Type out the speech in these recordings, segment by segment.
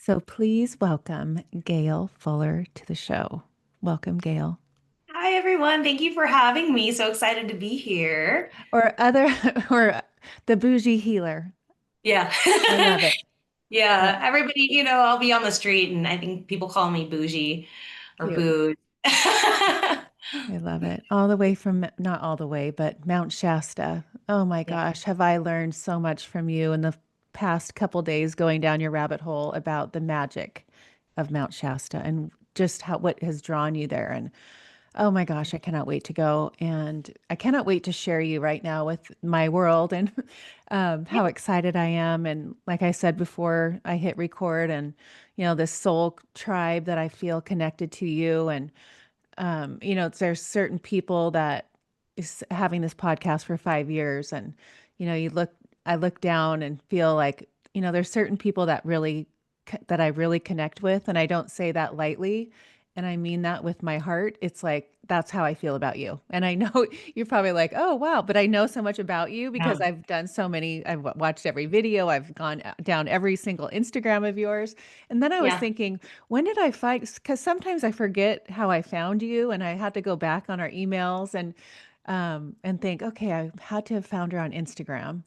So please welcome Gail Fuller to the show. Welcome, Gail. Hi, everyone. Thank you for having me. So excited to be here. Or other, or the bougie healer. Yeah. I love it. Yeah. Yeah, Everybody, I'll be on the street and I think people call me bougie or cute. booze. I love it. All the way from, not all the way, but Mount Shasta. Oh my Yeah. gosh, have I learned so much from you in the past couple days going down your rabbit hole about the magic of Mount Shasta and just how what has drawn you there. And oh my gosh, I cannot wait to go. And I cannot wait to share you right now with my world and Yeah. how excited I am. And like I said before I hit record, and this soul tribe that I feel connected to you. And there's certain people that is having this podcast for 5 years, and I look down and feel like, there's certain people that that I really connect with, and I don't say that lightly, and I mean that with my heart. It's like that's how I feel about you. And I know you're probably like, "Oh, wow," but I know so much about you because Yeah. I've done so many. I've watched every video, I've gone down every single Instagram of yours. And then I was Yeah. thinking, when did I find, because sometimes I forget how I found you, and I had to go back on our emails and think, okay, I had to have found her on Instagram.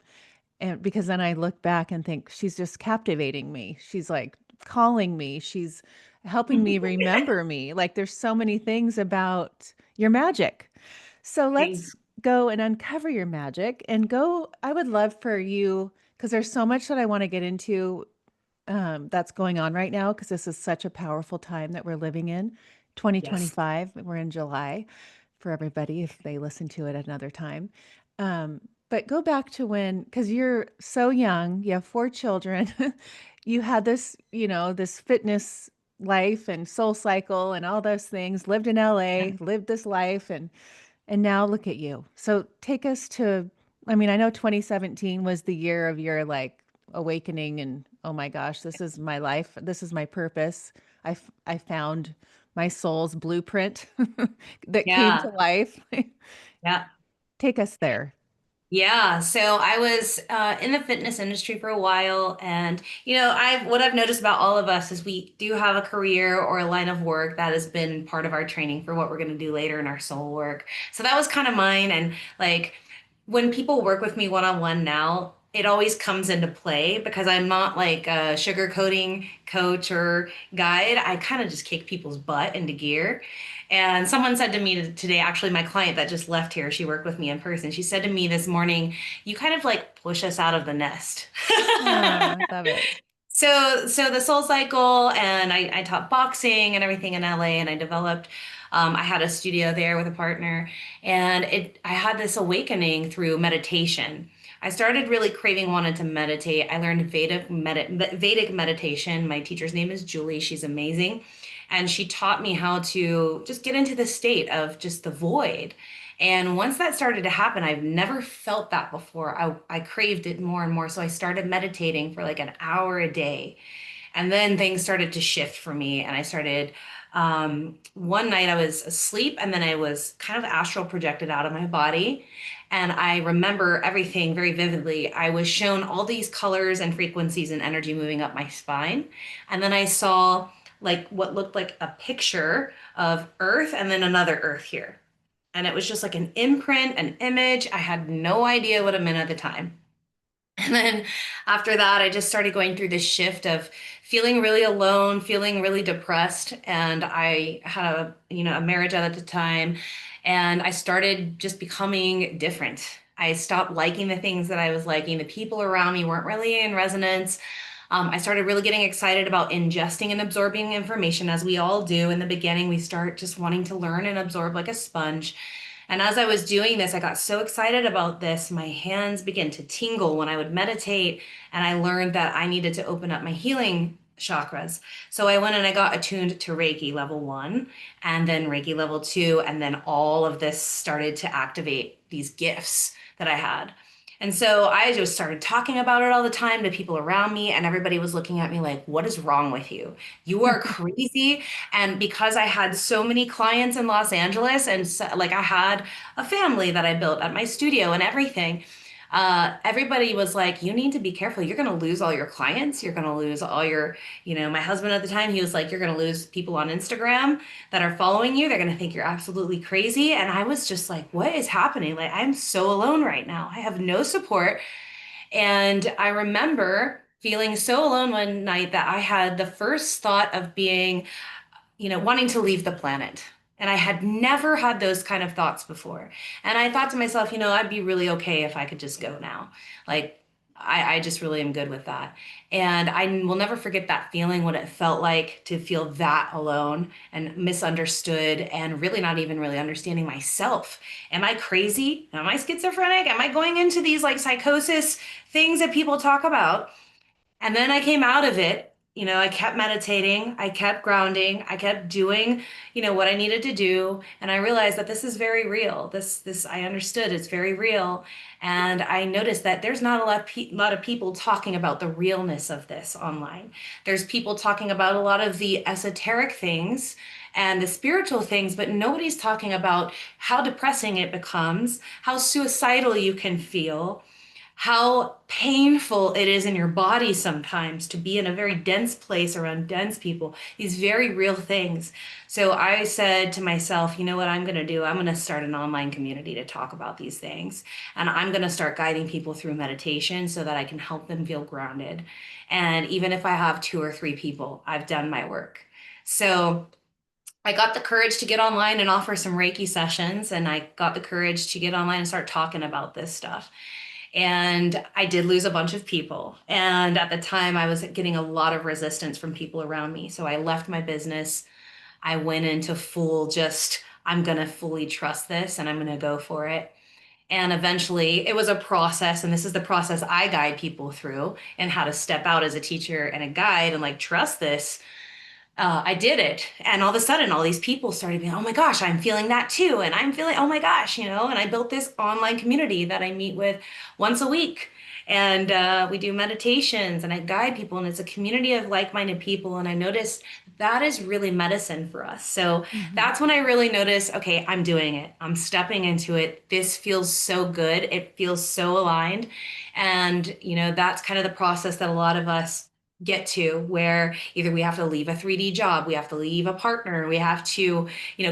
And because then I look back and think she's just captivating me. She's like calling me. She's helping me remember me. Like there's so many things about your magic. So Thank let's go and uncover your magic and go. I would love for you, because there's so much that I want to get into that's going on right now, because this is such a powerful time that we're living in. Yes. 2025, we're in July for everybody if they listen to it another time. Um, but go back to when, because you're so young, you have four children, you had this, this fitness life and soul cycle and all those things, lived in Yeah. LA, lived this life, and now look at you. So take us to, I mean, I know 2017 was the year of your like awakening and oh my gosh, this is my life. This is my purpose. I found my soul's blueprint that came to Yeah. life. Yeah. Take us there. Yeah, so I was in the fitness industry for a while, and I've noticed about all of us is we do have a career or a line of work that has been part of our training for what we're going to do later in our soul work. So that was kind of mine, and like when people work with me one on one now, it always comes into play because I'm not like a sugarcoating coach or guide. I kind of just kick people's butt into gear. And someone said to me today, actually, my client that just left here, she worked with me in person. She said to me this morning, "You kind of like push us out of the nest." Oh, I love it. So the Soul Cycle, and I taught boxing and everything in LA, and I developed. I had a studio there with a partner, and I had this awakening through meditation. I started really craving, wanted to meditate. I learned Vedic meditation. My teacher's name is Julie. She's amazing, and she taught me how to just get into the state of just the void. And once that started to happen, I've never felt that before. I craved it more and more. So I started meditating for like an hour a day. And then things started to shift for me. And I started, one night I was asleep and then I was kind of astral projected out of my body. And I remember everything very vividly. I was shown all these colors and frequencies and energy moving up my spine. And then I saw like what looked like a picture of Earth and then another Earth here. And it was just like an imprint, an image. I had no idea what it meant at the time. And then after that, I just started going through this shift of feeling really alone, feeling really depressed. And I had a marriage at the time, and I started just becoming different. I stopped liking the things that I was liking. The people around me weren't really in resonance. I started really getting excited about ingesting and absorbing information, as we all do. In the beginning, we start just wanting to learn and absorb like a sponge. And as I was doing this, I got so excited about this. My hands began to tingle when I would meditate, and I learned that I needed to open up my healing chakras. So I went and I got attuned to Reiki level 1 and then Reiki level 2. And then all of this started to activate these gifts that I had. And so I just started talking about it all the time to people around me, and everybody was looking at me like, "What is wrong with you? You are crazy." And because I had so many clients in Los Angeles, and so, like I had a family that I built at my studio and everything, everybody was like, you need to be careful. You're going to lose all your clients. You're going to lose all your, my husband at the time, he was like, you're going to lose people on Instagram that are following you. They're going to think you're absolutely crazy. And I was just like, what is happening? Like, I'm so alone right now. I have no support. And I remember feeling so alone one night that I had the first thought of being, wanting to leave the planet. And I had never had those kind of thoughts before. And I thought to myself, I'd be really okay if I could just go now. Like, I just really am good with that. And I will never forget that feeling, what it felt like to feel that alone and misunderstood and really not even really understanding myself. Am I crazy? Am I schizophrenic? Am I going into these like psychosis things that people talk about? And then I came out of it. I kept meditating, I kept grounding, I kept doing, what I needed to do. And I realized that this is very real. I understood it's very real. And I noticed that there's not a lot of people talking about the realness of this online. There's people talking about a lot of the esoteric things and the spiritual things, but nobody's talking about how depressing it becomes, how suicidal you can feel, how painful it is in your body sometimes to be in a very dense place around dense people, these very real things. So I said to myself, you know what I'm going to do? I'm going to start an online community to talk about these things. And I'm going to start guiding people through meditation so that I can help them feel grounded. And even if I have 2 or 3 people, I've done my work. So I got the courage to get online and offer some Reiki sessions, and I got the courage to get online and start talking about this stuff. And I did lose a bunch of people. And at the time, I was getting a lot of resistance from people around me. So I left my business. I went into full just, I'm going to fully trust this and I'm going to go for it. And eventually, it was a process. And this is the process I guide people through and how to step out as a teacher and a guide and like trust this. I did it. And all of a sudden, all these people started being, oh my gosh, I'm feeling that too. And I'm feeling, oh my gosh, and I built this online community that I meet with once a week. And we do meditations and I guide people. And it's a community of like-minded people. And I noticed that is really medicine for us. So Mhm. that's when I really noticed, okay, I'm doing it. I'm stepping into it. This feels so good. It feels so aligned. And, that's kind of the process that a lot of us get to where either we have to leave a 3D job, we have to leave a partner, we have to,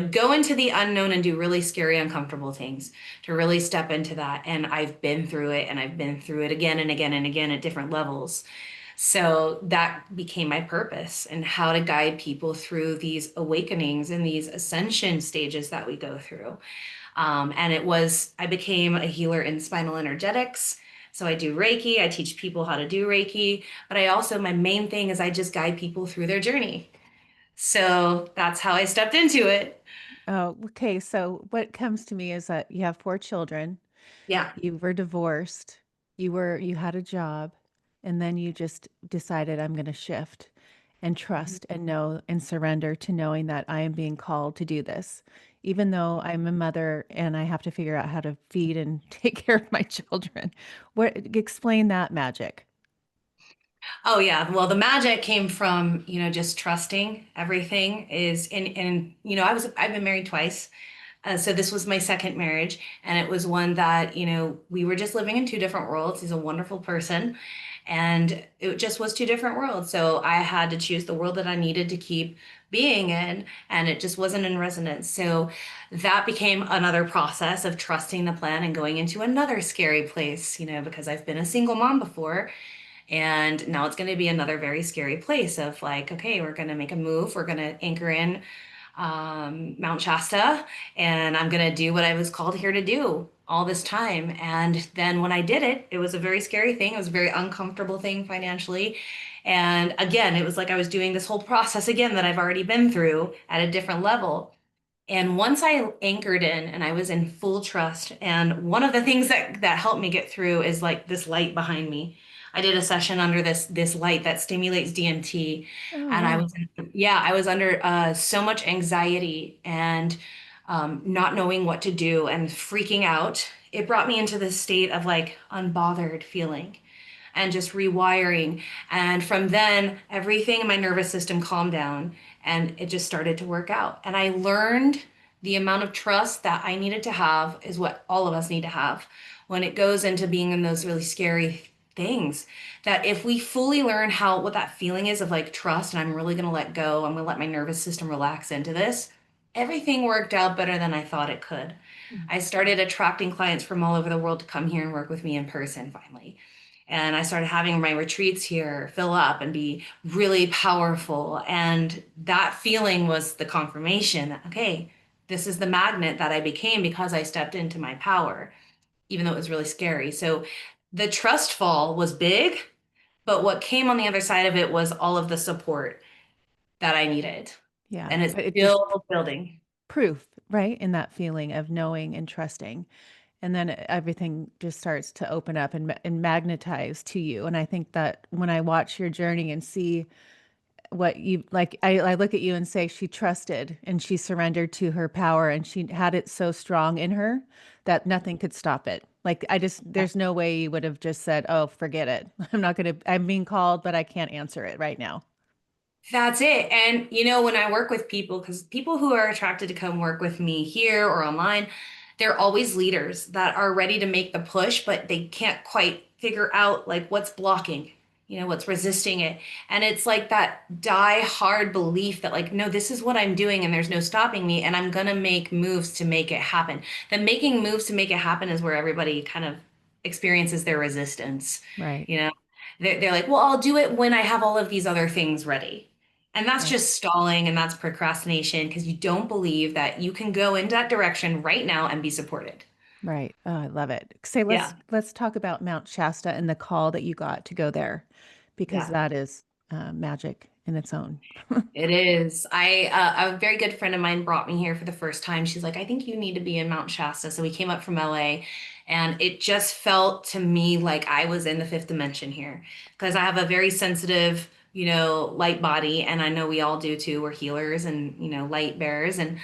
go into the unknown and do really scary, uncomfortable things to really step into that. And I've been through it and I've been through it again and again and again at different levels. So that became my purpose and how to guide people through these awakenings and these ascension stages that we go through. I became a healer in spinal energetics. So I do Reiki, I teach people how to do Reiki, but my main thing is I just guide people through their journey. So that's how I stepped into it. Oh, okay. So what comes to me is that you have 4 children, Yeah. you were divorced, you had a job, and then you just decided I'm going to shift and trust and know and surrender to knowing that I am being called to do this. Even though I'm a mother and I have to figure out how to feed and take care of my children. What explain that magic? Oh yeah. Well, the magic came from, just trusting everything is in, I've been married twice. So this was my second marriage, and it was one that, we were just living in 2 different worlds. He's a wonderful person, and it just was 2 different worlds. So I had to choose the world that I needed to keep being in, and it just wasn't in resonance. So that became another process of trusting the plan and going into another scary place, because I've been a single mom before. And now it's going to be another very scary place of like, okay, we're going to make a move. We're going to anchor in Mount Shasta, and I'm going to do what I was called here to do all this time. And then when I did it, it was a very scary thing. It was a very uncomfortable thing financially. And again, it was like I was doing this whole process again that I've already been through at a different level. And once I anchored in and I was in full trust, and one of the things that helped me get through is like this light behind me. I did a session under this light that stimulates DMT, Oh, and wow. I was under so much anxiety and not knowing what to do and freaking out. It brought me into this state of like unbothered feeling and just rewiring. And from then, everything in my nervous system calmed down and it just started to work out. And I learned the amount of trust that I needed to have is what all of us need to have. when it goes into being in those really scary things, that if we fully learn how what that feeling is of like trust, and I'm really going to let go, I'm going to let my nervous system relax into this, everything worked out better than I thought it could. Mm. I started attracting clients from all over the world to come here and work with me in person finally. And I started having my retreats here fill up and be really powerful. And that feeling was the confirmation that, okay, this is the magnet that I became because I stepped into my power, even though it was really scary. So the trust fall was big, but what came on the other side of it was all of the support that I needed. Yeah, And it's but it just still building. proof, right? In that feeling of knowing and trusting. And then everything just starts to open up and magnetize to you. And I think that when I watch your journey and see what you like, I look at you and say she trusted and she surrendered to her power and she had it so strong in her that nothing could stop it. Like I just, there's no way you would have just said, oh, forget it. I'm not going to, I'm being called, but I can't answer it right now. That's it. And when I work with people, because people who are attracted to come work with me here or online, they're always leaders that are ready to make the push, but they can't quite figure out like what's blocking, what's resisting it. And it's like that die hard belief that like, no, this is what I'm doing and there's no stopping me, and I'm gonna make moves to make it happen. The making moves to make it happen is where everybody kind of experiences their resistance. Right. You know, they're like, well, I'll do it when I have all of these other things ready. And that's Right. just stalling and that's procrastination because you don't believe that you can go in that direction right now and be supported. Right. Oh, I love it. Say, Yeah. let's talk about Mount Shasta and the call that you got to go there, because Yeah. that is magic in its own. It is. A very good friend of mine brought me here for the first time. She's like, I think you need to be in Mount Shasta. So we came up from LA, and it just felt to me like I was in the fifth dimension here because I have a very sensitive, light body. And I know we all do too. We're healers and, light bearers. And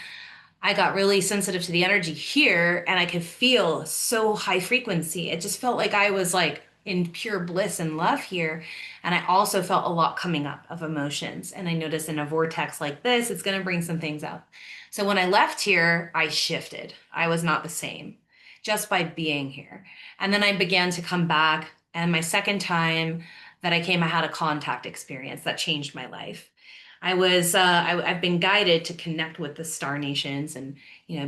I got really sensitive to the energy here and I could feel so high frequency. It just felt like I was like in pure bliss and love here. And I also felt a lot coming up of emotions. And I noticed in a vortex like this, it's going to bring some things up. So when I left here, I shifted. I was not the same just by being here. And then I began to come back. And my second time that I came, I had a contact experience that changed my life. I've been guided to connect with the star nations and,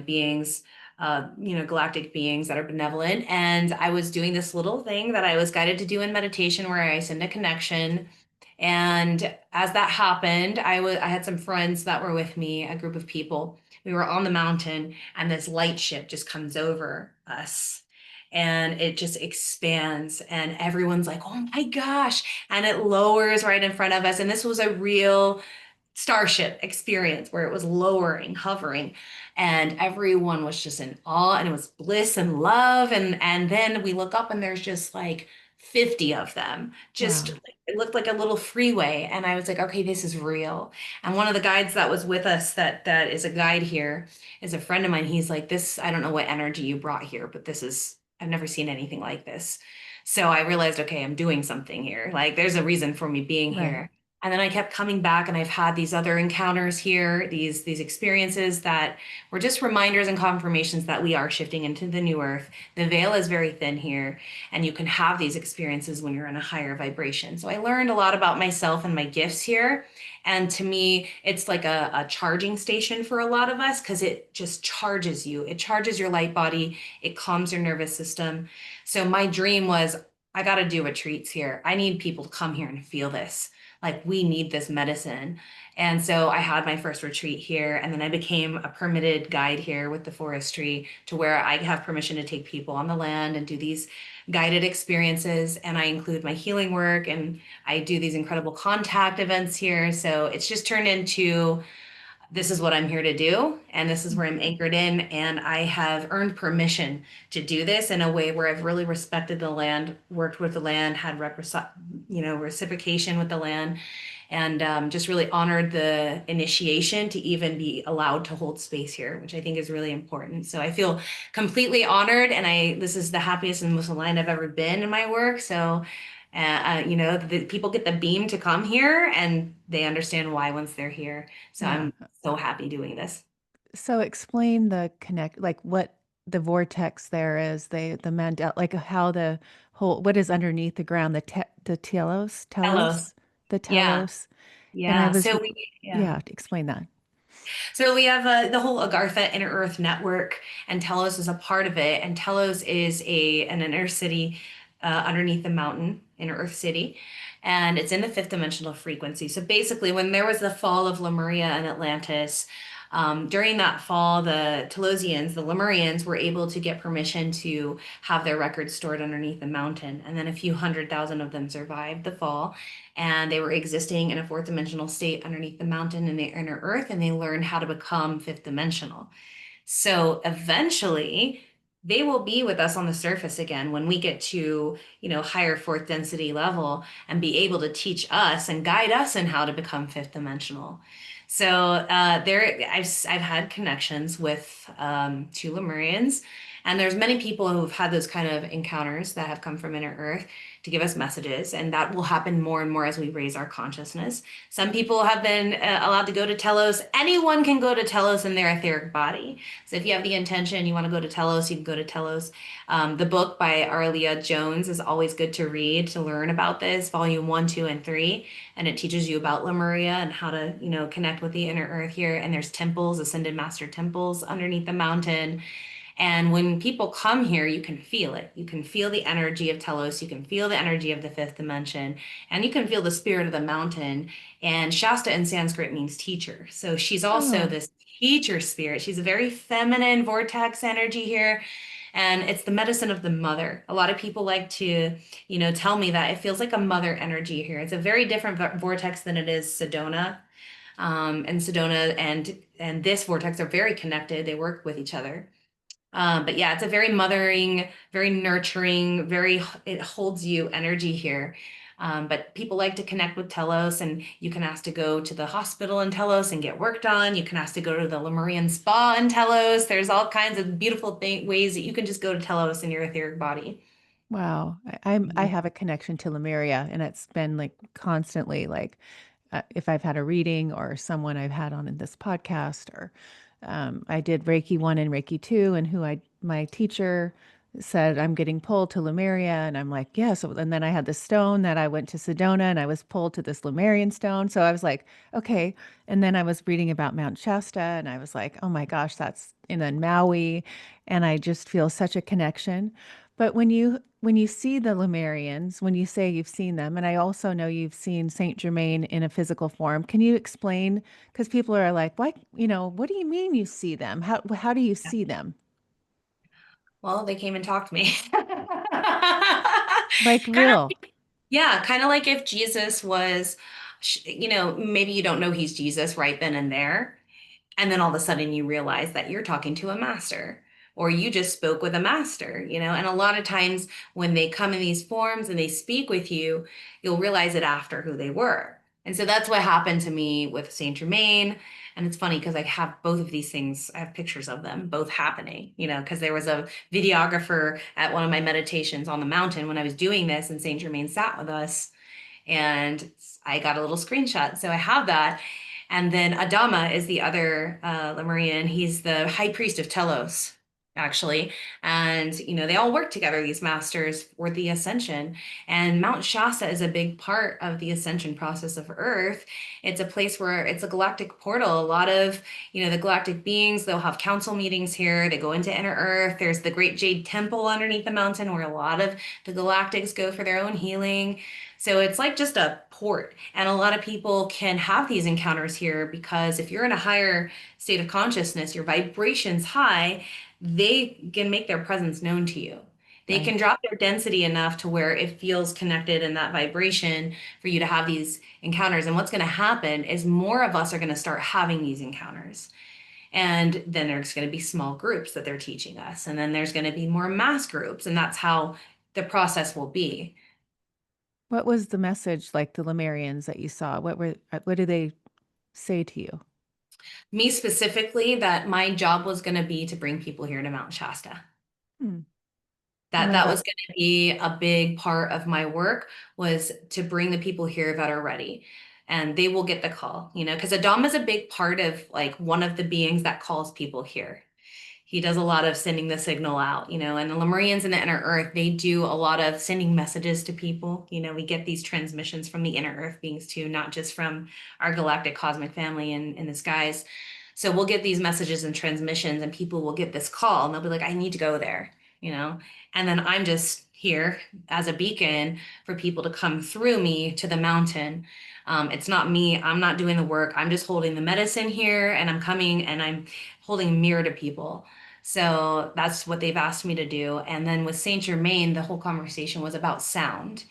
beings, galactic beings that are benevolent. And I was doing this little thing that I was guided to do in meditation where I send a connection. And as that happened, I had some friends that were with me, a group of people. We were on the mountain and this light ship just comes over us. And it just expands, and everyone's like, oh my gosh. And it lowers right in front of us. And this was a real starship experience where it was lowering, hovering, and everyone was just in awe, and it was bliss and love. And then we look up and there's just like 50 of them. Just Wow. it looked like a little freeway. And I was like, okay, this is real. And one of the guides that was with us that is a guide here is a friend of mine. He's like, this, I don't know what energy you brought here, but this is, I've never seen anything like this. So I realized, okay, I'm doing something here. Like there's a reason for me being Right. here. And then I kept coming back and I've had these other encounters here, these experiences that were just reminders and confirmations that we are shifting into the new earth. The veil is very thin here, and you can have these experiences when you're in a higher vibration. So I learned a lot about myself and my gifts here. And to me, it's like a charging station for a lot of us because it just charges you. It charges your light body, it calms your nervous system. So my dream was I got to do retreats here. I need people to come here and feel this. Like we need this medicine. And so I had my first retreat here, and then I became a permitted guide here with the forestry to where I have permission to take people on the land and do these guided experiences. And I include my healing work, and I do these incredible contact events here. So it's just turned into this is what I'm here to do, and this is where I'm anchored in. And I have earned permission to do this in a way where I've really respected the land, worked with the land, had reciprocation with the land, and just really honored the initiation to even be allowed to hold space here, which I think is really important. So I feel completely honored, and this is the happiest and most aligned I've ever been in my work. So the people get the beam to come here and they understand why once they're here. So Yeah. I'm so happy doing this. So explain the connect, like what? the vortex there is, the Mandela, like how the whole, what is underneath the ground, the Hello. the Yeah. telos. And I Yeah. was, Yeah. yeah, explain that. So we have the whole Agartha Inner Earth Network, and Telos is a part of it. And Telos is an inner city underneath the mountain, Inner Earth City, and it's in the fifth dimensional frequency. So basically, when there was the fall of Lemuria and Atlantis, during that fall, the Telosians, the Lemurians, were able to get permission to have their records stored underneath the mountain. And then a few 100,000 of them survived the fall, and they were existing in a fourth dimensional state underneath the mountain in the inner earth, and they learned how to become fifth dimensional. So eventually they will be with us on the surface again when we get to, higher fourth density level and be able to teach us and guide us in how to become fifth dimensional. So I've had connections with two Lemurians, and there's many people who've had those kind of encounters that have come from inner Earth to give us messages, and that will happen more and more as we raise our consciousness. Some people have been allowed to go to Telos. Anyone can go to Telos in their etheric body. So if you have the intention, you want to go to Telos, you can go to Telos. The book by Arlia Jones is always good to read to learn about this, volume one, two, and three. And it teaches you about Lemuria and how to, connect with the inner earth here. And there's temples, ascended master temples underneath the mountain. And when people come here, you can feel it. You can feel the energy of Telos. You can feel the energy of the fifth dimension, and you can feel the spirit of the mountain. And Shasta in Sanskrit means teacher. So she's also Oh, this teacher spirit. She's a very feminine vortex energy here. And it's the medicine of the mother. A lot of people like to, tell me that it feels like a mother energy here. It's a very different vortex than it is Sedona. And Sedona and this vortex are very connected. They work with each other. But yeah, it's a very mothering, very nurturing, it holds you energy here. But people like to connect with Telos, and you can ask to go to the hospital in Telos and get work done. You can ask to go to the Lemurian spa in Telos. There's all kinds of beautiful ways that you can just go to Telos in your etheric body. wow. I Mhm. have a connection to Lemuria, and it's been like constantly like if I've had a reading or someone I've had on in this podcast, or I did Reiki 1 and Reiki 2, and my teacher said, I'm getting pulled to Lemuria. And I'm like, yeah. So, and then I had the stone that I went to Sedona and I was pulled to this Lemurian stone. So I was like, okay. And then I was reading about Mount Shasta and I was like, oh my gosh, that's in Maui. And I just feel such a connection. But when you see the Lemurians, when you say you've seen them, and I also know you've seen Saint Germain in a physical form, can you explain? Because people are like, what, what do you mean you see them? How do you Yeah. see them? Well, they came and talked to me. Like Kind of, real. yeah, kind of like if Jesus was, maybe you don't know he's Jesus right then and there. And then all of a sudden you realize that you're talking to a master or you just spoke with a master, And a lot of times when they come in these forms and they speak with you, you'll realize it after who they were. And so that's what happened to me with Saint Germain. And it's funny because I have both of these things, I have pictures of them both happening, because there was a videographer at one of my meditations on the mountain when I was doing this, and Saint Germain sat with us and I got a little screenshot. So I have that. And then Adama is the other Lemurian. He's the high priest of Telos, actually. And, they all work together, these masters, for the ascension. And Mount Shasta is a big part of the ascension process of Earth. It's a place where it's a galactic portal. A lot of, the galactic beings, they'll have council meetings here. They go into inner Earth. There's the Great Jade Temple underneath the mountain where a lot of the galactics go for their own healing. So it's like just a port. And a lot of people can have these encounters here because if you're in a higher state of consciousness, your vibration's high, they can make their presence known to you. They Right. can drop their density enough to where it feels connected in that vibration for you to have these encounters. And what's going to happen is more of us are going to start having these encounters. And then there's going to be small groups that they're teaching us. And then there's going to be more mass groups. And that's how the process will be. What was the message like the Lemurians that you saw? What do they say to you? Me specifically, that my job was going to be to bring people here to Mount Shasta. Hmm. Oh That my that God. was going to be a big part of my work, was to bring the people here that are ready. And they will get the call, because Adam is a big part of like one of the beings that calls people here. He does a lot of sending the signal out, and the Lemurians in the inner earth, they do a lot of sending messages to people. We get these transmissions from the inner earth beings too, not just from our galactic cosmic family in the skies. So we'll get these messages and transmissions, and people will get this call and they'll be like, I need to go there, you know? And then I'm just here as a beacon for people to come through me to the mountain. It's not me. I'm not doing the work. I'm just holding the medicine here and I'm coming and I'm holding a mirror to people. So that's what they've asked me to do. And then with Saint Germain, the whole conversation was about sound,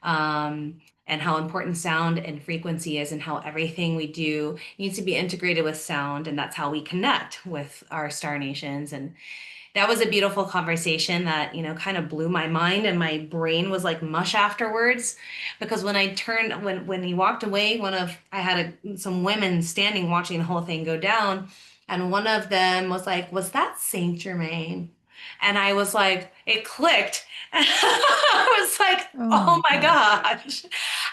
and how important sound and frequency is, and how everything we do needs to be integrated with sound. And that's how we connect with our star nations. And that was a beautiful conversation that, kind of blew my mind, and my brain was like mush afterwards. Because when I turned, when he walked away, I had some women standing watching the whole thing go down, and one of them was like, "Was that Saint Germain?" And I was like, it clicked. I was like, Oh oh my my gosh. gosh.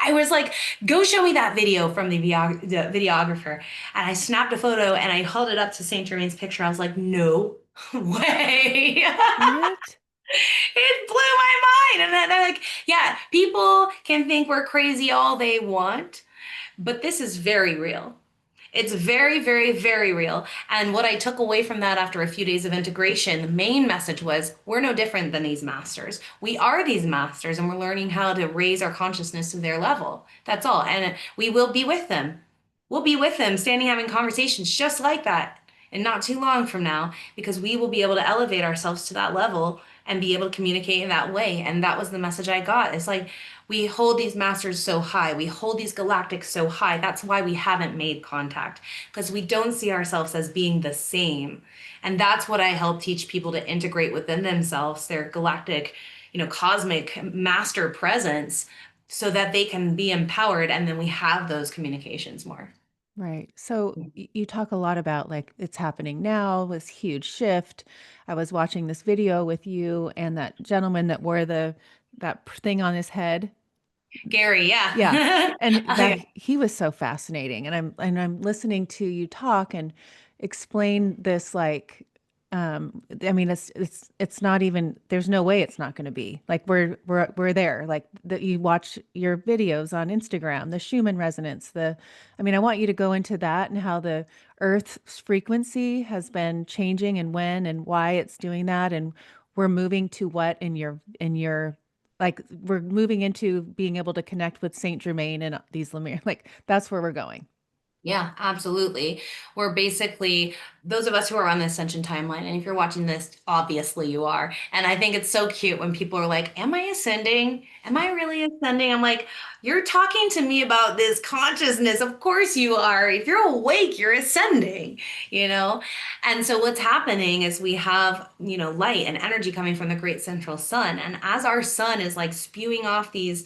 I was like, go show me that video from the videographer. And I snapped a photo and I held it up to Saint Germain's picture. I was like, no way. What? It blew my mind. And then they're like, yeah, people can think we're crazy all they want, but this is very real. It's very, very, very real. And what I took away from that after a few days of integration, the main message was we're no different than these masters. We are these masters, and we're learning how to raise our consciousness to their level. That's all. And we will be with them. We'll be with them, standing having conversations just like that. And not too long from now, because we will be able to elevate ourselves to that level and be able to communicate in that way. And that was the message I got. It's like we hold these masters so high, we hold these galactics so high. That's why we haven't made contact, because we don't see ourselves as being the same. And that's what I help teach people to integrate within themselves, their galactic, cosmic master presence, so that they can be empowered, and then we have those communications more. Right. So you talk a lot about like it's happening now, this huge shift. I was watching this video with you and that gentleman that wore that thing on his head. Gary, Yeah. yeah. And Oh, that yeah. he was so fascinating. And I'm listening to you talk and explain this like I mean it's not even there's no way it's not going to be. Like we're there. Like that you watch your videos on Instagram, the Schumann resonance, I mean I want you to go into that and how the Earth's frequency has been changing and when and why it's doing that and we're moving to what in your like we're moving into being able to connect with Saint Germain and these Lemire. Like that's where we're going. Yeah, absolutely. We're basically those of us who are on the ascension timeline, and if you're watching this, obviously you are. And I think it's so cute when people are like, am I ascending? Am I really ascending? I'm like, you're talking to me about this consciousness. Of course you are. If you're awake, you're ascending, you know? And so what's happening is we have, light and energy coming from the great central sun. And as our sun is like spewing off these,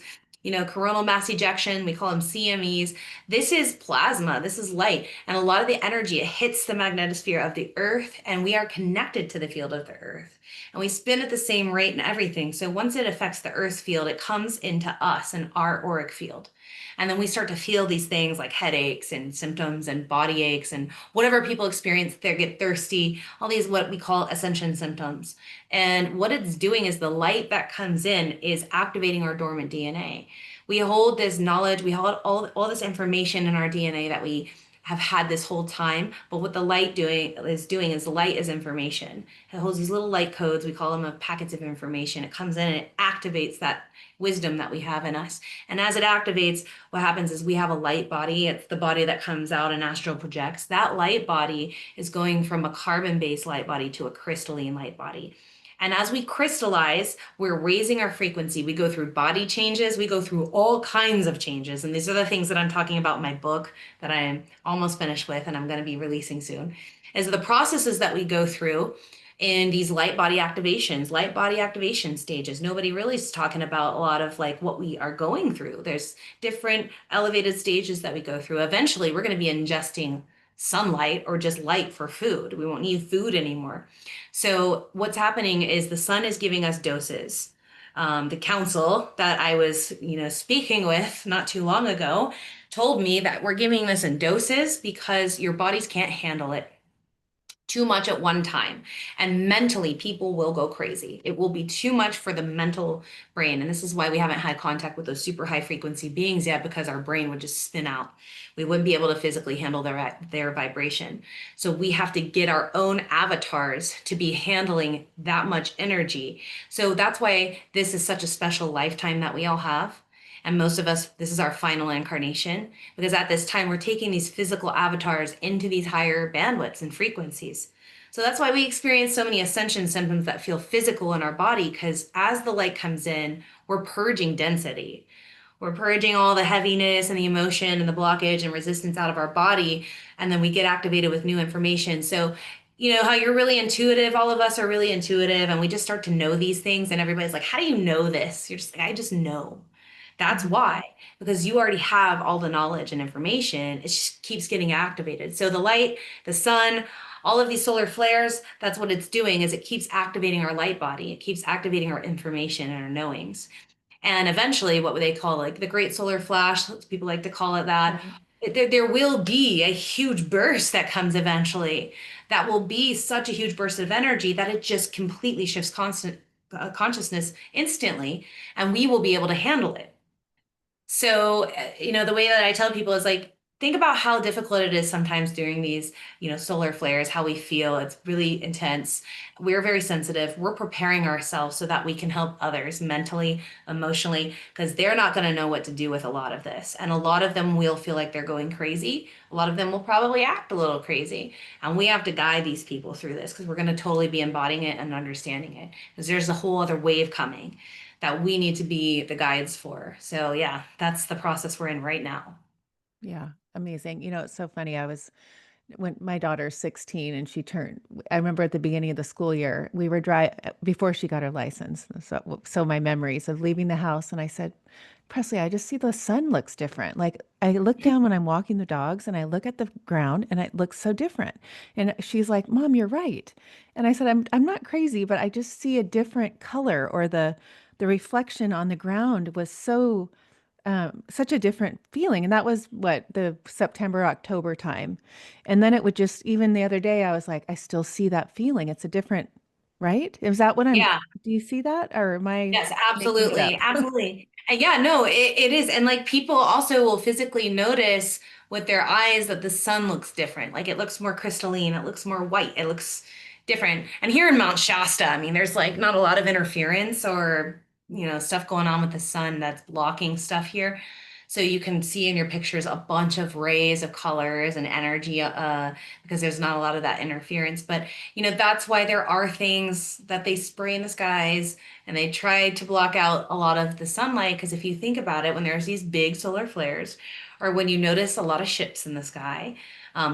coronal mass ejection, we call them CMEs. This is plasma, this is light, and a lot of the energy, it hits the magnetosphere of the earth, and we are connected to the field of the earth. And we spin at the same rate and everything. So once it affects the earth's field, it comes into us and our auric field. And then we start to feel these things like headaches and symptoms and body aches and whatever people experience, they get thirsty, all these what we call ascension symptoms. And what it's doing is the light that comes in is activating our dormant DNA. We hold this knowledge, we hold all this information in our DNA that we have had this whole time. But what the light doing is the light is information. It holds these little light codes. We call them packets of information. It comes in and it activates that wisdom that we have in us. And as it activates, what happens is we have a light body. It's the body that comes out and astral projects. That light body is going from a carbon-based light body to a crystalline light body. And as we crystallize, we're raising our frequency. We go through body changes. We go through all kinds of changes. And these are the things that I'm talking about in my book that I am almost finished with and I'm going to be releasing soon, is the processes that we go through in these light body activation stages. Nobody really is talking about a lot of like what we are going through. There's different elevated stages that we go through. Eventually, we're going to be ingesting sunlight or just light for food. We won't need food anymore. So what's happening is the sun is giving us doses. The council that I was, speaking with not too long ago told me that we're giving this in doses because your bodies can't handle it. too much at one time. And mentally, people will go crazy. It will be too much for the mental brain. And this is why we haven't had contact with those super high frequency beings yet, because our brain would just spin out. We wouldn't be able to physically handle their vibration. So we have to get our own avatars to be handling that much energy. So that's why this is such a special lifetime that we all have. And most of us, this is our final incarnation, because at this time, we're taking these physical avatars into these higher bandwidths and frequencies. So that's why we experience so many ascension symptoms that feel physical in our body, because as the light comes in, we're purging density. We're purging all the heaviness and the emotion and the blockage and resistance out of our body. And then we get activated with new information. So, you know, how you're really intuitive, all of us are really intuitive, and we just start to know these things. And everybody's like, how do you know this? You're just like, I just know. That's Mhm. why, because you already have all the knowledge and information. It just keeps getting activated. So the light, the sun, all of these solar flares, that's what it's doing is it keeps activating our light body. It keeps activating our information and our knowings. And eventually, what would they call like the great solar flash? People like to call it that. Right. There will be a huge burst that comes eventually that will be such a huge burst of energy that it just completely shifts constant consciousness instantly, and we will be able to handle it. So, you know, the way that I tell people is like, think about how difficult it is sometimes during these, you know, solar flares, how we feel. It's really intense. We're very sensitive. We're preparing ourselves so that we can help others mentally, emotionally, because they're not going to know what to do with a lot of this. And a lot of them will feel like they're going crazy. A lot of them will probably act a little crazy. And we have to guide these people through this because we're going to totally be embodying it and understanding it because there's a whole other wave coming that we need to be the guides for. So yeah, that's the process we're in right now. Yeah, amazing. You know, it's so funny. I was when my daughter's 16 and she turned, I remember at the beginning of the school year, we were before she got her license. So my memories of leaving the house and I said, Presley, I just see the sun looks different. Like I look down when I'm walking the dogs and I look at the ground and it looks so different. And she's like, Mom, you're right. And I said, I'm not crazy, but I just see a different color or the reflection on the ground was such a different feeling. And that was what the September, October time. And then it would just, even the other day, I was like, I still see that feeling. It's a different, right? Is that what Yeah. do you see that or am I Yes, making it absolutely. up? Absolutely. And yeah, no, it is. And like people also will physically notice with their eyes that the sun looks different. Like it looks more crystalline, it looks more white, it looks different. And here in Mount Shasta, I mean, there's like not a lot of interference or, you know, stuff going on with the sun that's blocking stuff here. So you can see in your pictures a bunch of rays of colors and energy because there's not a lot of that interference. But, you know, that's why there are things that they spray in the skies and they try to block out a lot of the sunlight because if you think about it, when there's these big solar flares, or when you notice a lot of ships in the sky,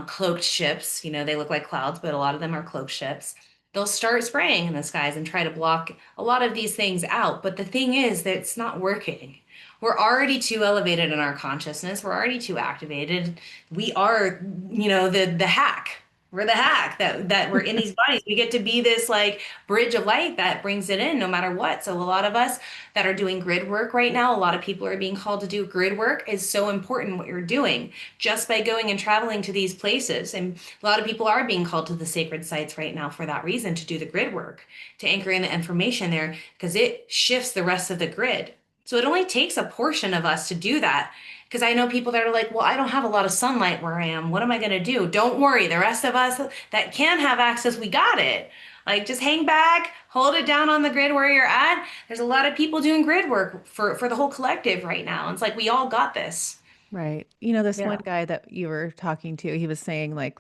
cloaked ships, you know, they look like clouds, but a lot of them are cloaked ships. They'll start spraying in the skies and try to block a lot of these things out. But the thing is that it's not working. We're already too elevated in our consciousness. We're already too activated. We are, you know, the hack. We're the hack that we're in these bodies. We get to be this like bridge of light that brings it in no matter what. So a lot of us that are doing grid work right now, a lot of people are being called to do grid work is so important what you're doing just by going and traveling to these places. And a lot of people are being called to the sacred sites right now for that reason to do the grid work, to anchor in the information there because it shifts the rest of the grid. So it only takes a portion of us to do that. Because I know people that are like, well, I don't have a lot of sunlight where I am. What am I going to do? Don't worry. The rest of us that can have access, we got it. Like just hang back, hold it down on the grid where you're at. There's a lot of people doing grid work for the whole collective right now. It's like we all got this. Right. You know, this one Yeah. guy that you were talking to, he was saying like,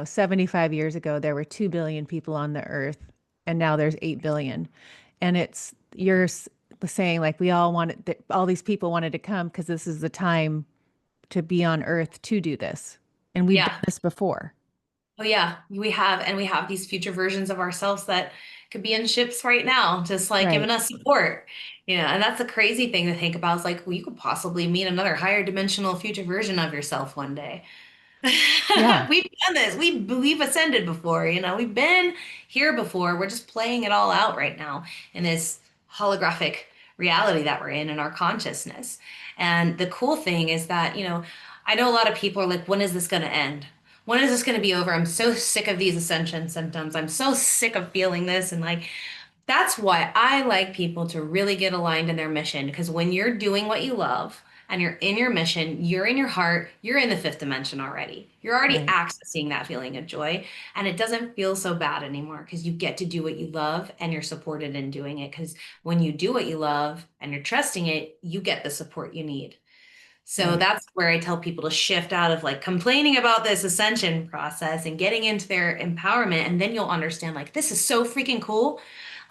75 years ago, there were 2 billion people on the earth, and now there's 8 billion. And saying like we all wanted, all these people wanted to come because this is the time to be on earth to do this. And we've done Yeah. this before. Oh yeah, we have, and we have these future versions of ourselves that could be in ships right now, just like giving Right. us support. You know, and that's a crazy thing to think about. Is like, well, you could possibly meet another higher dimensional future version of yourself one day. Yeah. We've done this. We've ascended before, you know, we've been here before. We're just playing it all out right now in this holographic reality that we're in our consciousness. And the cool thing is that, you know, I know a lot of people are like, when is this going to end? when is this going to be over? I'm so sick of these ascension symptoms. I'm so sick of feeling this. And like, that's why I like people to really get aligned in their mission. Because when you're doing what you love and you're in your mission, you're in your heart, you're in the fifth dimension already. You're already Right. accessing that feeling of joy. And it doesn't feel so bad anymore because you get to do what you love and you're supported in doing it. Because when you do what you love and you're trusting it, you get the support you need. So Right. that's where I tell people to shift out of like complaining about this ascension process and getting into their empowerment. And then you'll understand like, this is so freaking cool.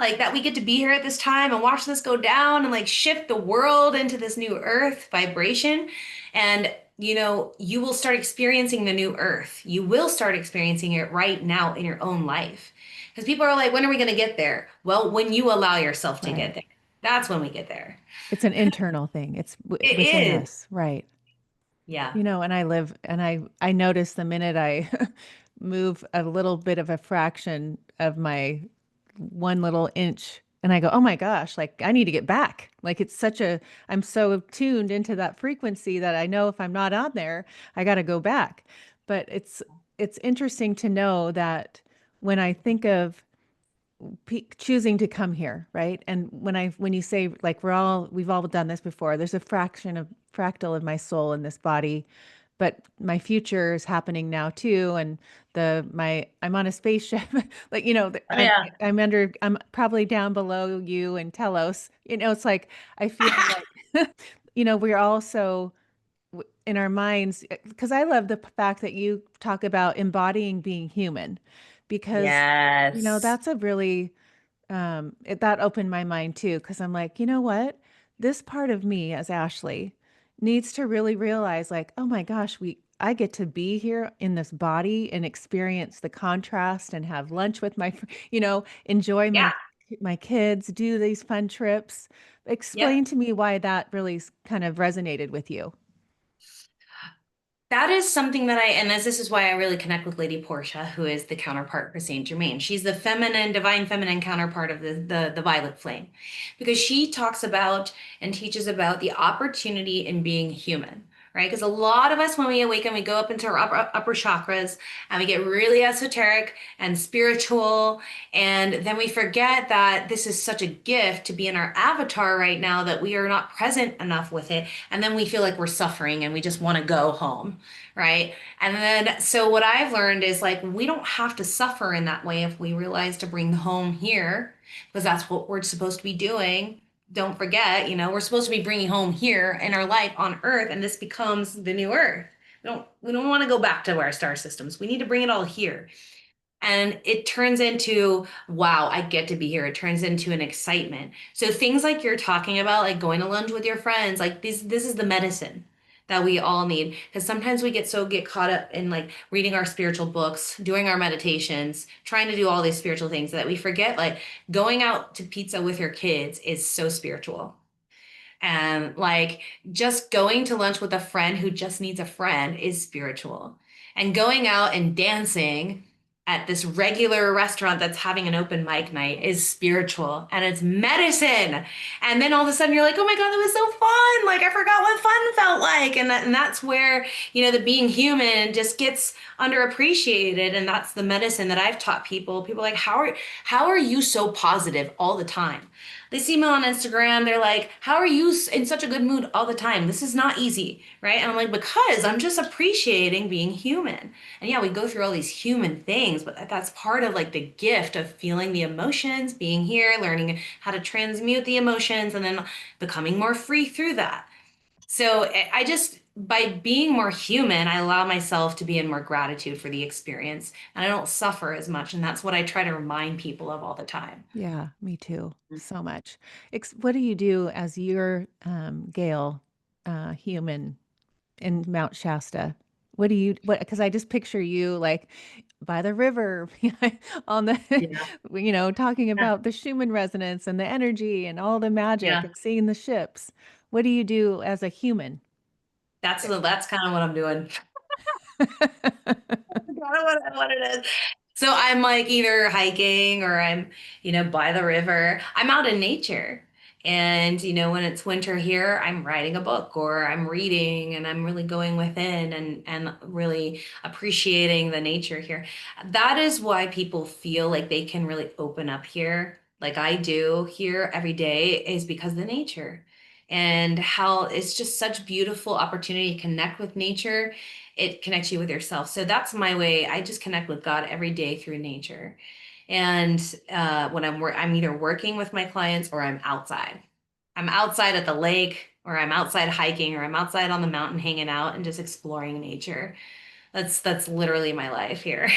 Like that we get to be here at this time and watch this go down and like shift the world into this new earth vibration. And, you will start experiencing the new earth. You will start experiencing it right now in your own life. Because people are like, when are we going to get there? Well, when you allow yourself to Right. get there, that's when we get there. It's an internal thing. It's It within is. us. Right. Yeah. You know, and I notice the minute I move a little bit of a fraction of my one little inch and I go, "Oh my gosh, like I need to get back." Like it's such a I'm so tuned into that frequency that I know if I'm not on there, I got to go back. But it's interesting to know that when I think of choosing to come here, right? And when you say like we've all done this before, there's a fraction of fractal of my soul in this body, but my future is happening now too. And I'm on a spaceship, like Oh yeah. I'm probably down below you in Telos. It's like I feel like we're also in our minds because I love the fact that you talk about embodying being human because Yes. that's a really that opened my mind too, because I'm like, you know what? This part of me as Ashley needs to really realize, like, oh my gosh, I get to be here in this body and experience the contrast and have lunch with enjoy Yeah. my kids, do these fun trips. Yep. Explain to me why that really kind of resonated with you. That is something that and this is why I really connect with Lady Portia, who is the counterpart for Saint Germain. She's the feminine, divine feminine counterpart of the violet flame, because she talks about and teaches about the opportunity in being human, right? Because a lot of us, when we awaken, we go up into our upper chakras and we get really esoteric and spiritual, and then we forget that this is such a gift to be in our avatar right now that we are not present enough with it, and then we feel like we're suffering and we just want to go home, right? And then, so what I've learned is like, we don't have to suffer in that way if we realize to bring home here, because that's what we're supposed to be doing. Don't forget, we're supposed to be bringing home here in our life on Earth, and this becomes the new Earth. We don't want to go back to our star systems. We need to bring it all here. And it turns into, wow, I get to be here. It turns into an excitement. So things like you're talking about, like going to lunch with your friends, like this is the medicine that we all need. Because sometimes we get caught up in like reading our spiritual books, doing our meditations, trying to do all these spiritual things that we forget, like going out to pizza with your kids is so spiritual. And like just going to lunch with a friend who just needs a friend is spiritual. And going out and dancing at this regular restaurant that's having an open mic night is spiritual and it's medicine. And then all of a sudden you're like, oh my God, that was so fun. Like I forgot what fun felt like. And that's where, the being human just gets underappreciated. And that's the medicine that I've taught people. People are like, how are you so positive all the time? They see me on Instagram. They're like, how are you in such a good mood all the time? This is not easy, right? And I'm like, because I'm just appreciating being human. And yeah, we go through all these human things, but that's part of like the gift of feeling the emotions, being here, learning how to transmute the emotions, and then becoming more free through that. So I just, by being more human, I allow myself to be in more gratitude for the experience and I don't suffer as much. And that's what I try to remind people of all the time. Yeah, me too. So much. What do you do as your Gail human in Mount Shasta? Because I just picture you like by the river on Yeah. talking Yeah. about the Schumann resonance and the energy and all the magic Yeah. and seeing the ships. What do you do as a human? That's kind of what I'm doing. Kind of what it is. So I'm like either hiking or I'm, by the river. I'm out in nature. And, when it's winter here, I'm writing a book or I'm reading and I'm really going within and really appreciating the nature here. That is why people feel like they can really open up here, like I do here every day, is because of the nature and how it's just such beautiful opportunity to connect with nature. It connects you with yourself. So that's my way. I just connect with God every day through nature. And when I'm either working with my clients or I'm outside. I'm outside at the lake, or I'm outside hiking, or I'm outside on the mountain hanging out and just exploring nature. That's literally my life here.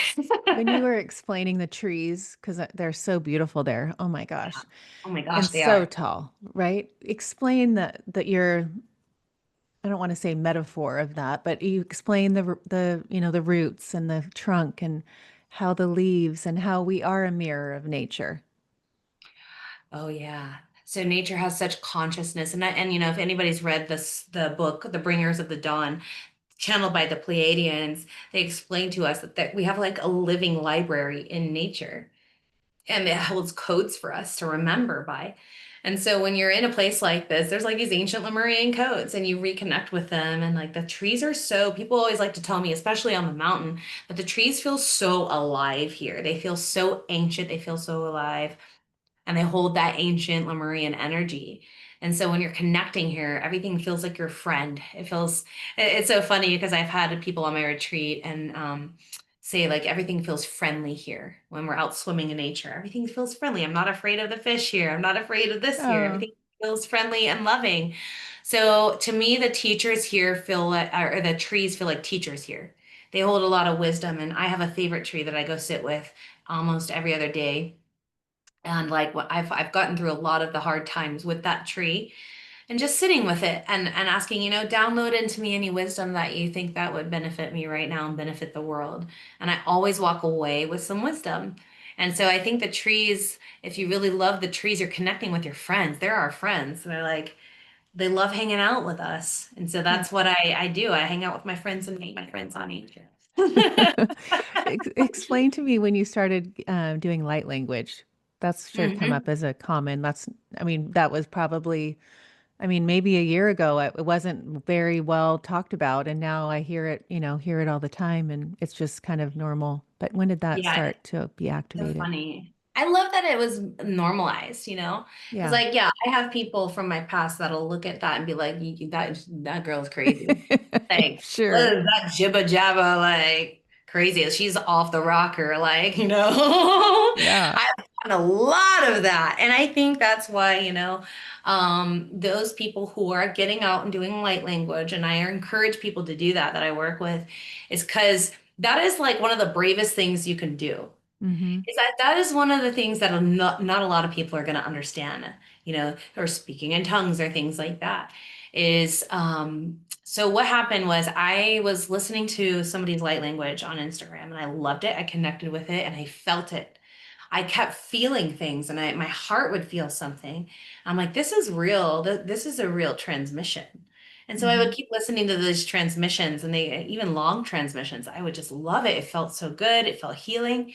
When you were explaining the trees, because they're so beautiful there. Oh my Yeah. gosh. Oh my And gosh, they so are. tall, right? Explain that your, I don't want to say metaphor of that, but you explain the roots and the trunk and how the leaves and how we are a mirror of nature. Oh yeah. So nature has such consciousness, and if anybody's read the book, The Bringers of the Dawn, channeled by the Pleiadians, they explain to us that we have like a living library in nature. And it holds codes for us to remember by. And so when you're in a place like this, there's like these ancient Lemurian codes and you reconnect with them. And like the trees are so, people always like to tell me, especially on the mountain, but the trees feel so alive here. They feel so ancient. They feel so alive and they hold that ancient Lemurian energy. And so when you're connecting here, everything feels like your friend. It's so funny because I've had people on my retreat and say like everything feels friendly here when we're out swimming in nature. Everything feels friendly. I'm not afraid of the fish here. I'm not afraid of this here. Oh, Everything feels friendly and loving. So to me, the teachers here feel like, or the trees feel like teachers here. They hold a lot of wisdom, and I have a favorite tree that I go sit with almost every other day, and like what I've gotten through a lot of the hard times with that tree and just sitting with it and asking, download into me any wisdom that you think that would benefit me right now and benefit the world. And I always walk away with some wisdom. And so I think the trees, if you really love the trees, you're connecting with your friends. They're our friends. They're like, they love hanging out with us. And so yeah. that's what I do. I hang out with my friends and meet my friends on nature. Explain to me when you started doing light language. That's sure come up Mhm. as a common. I mean, that was probably, I mean, maybe a year ago, it wasn't very well talked about. And now I hear it all the time and it's just kind of normal. But when did that Yeah, start to be so activated? funny. I love that it was normalized, Because Yeah. like, yeah, I have people from my past that'll look at that and be like, that girl's crazy. Like, what Sure. is that jibba jabba like crazy? She's off the rocker, like, Yeah. I've done a lot of that. And I think that's why, those people who are getting out and doing light language, and I encourage people to do that I work with, is because that is like one of the bravest things you can do, Mm-hmm. is that is one of the things that not a lot of people are going to understand, or speaking in tongues or things like that. Is so what happened was I was listening to somebody's light language on Instagram and I loved it. I connected with it and I felt it. I kept feeling things and my heart would feel something. I'm like, this is real. This is a real transmission. And so I Mm-hmm. would keep listening to those transmissions, and they even long transmissions. I would just love it. It felt so good. It felt healing.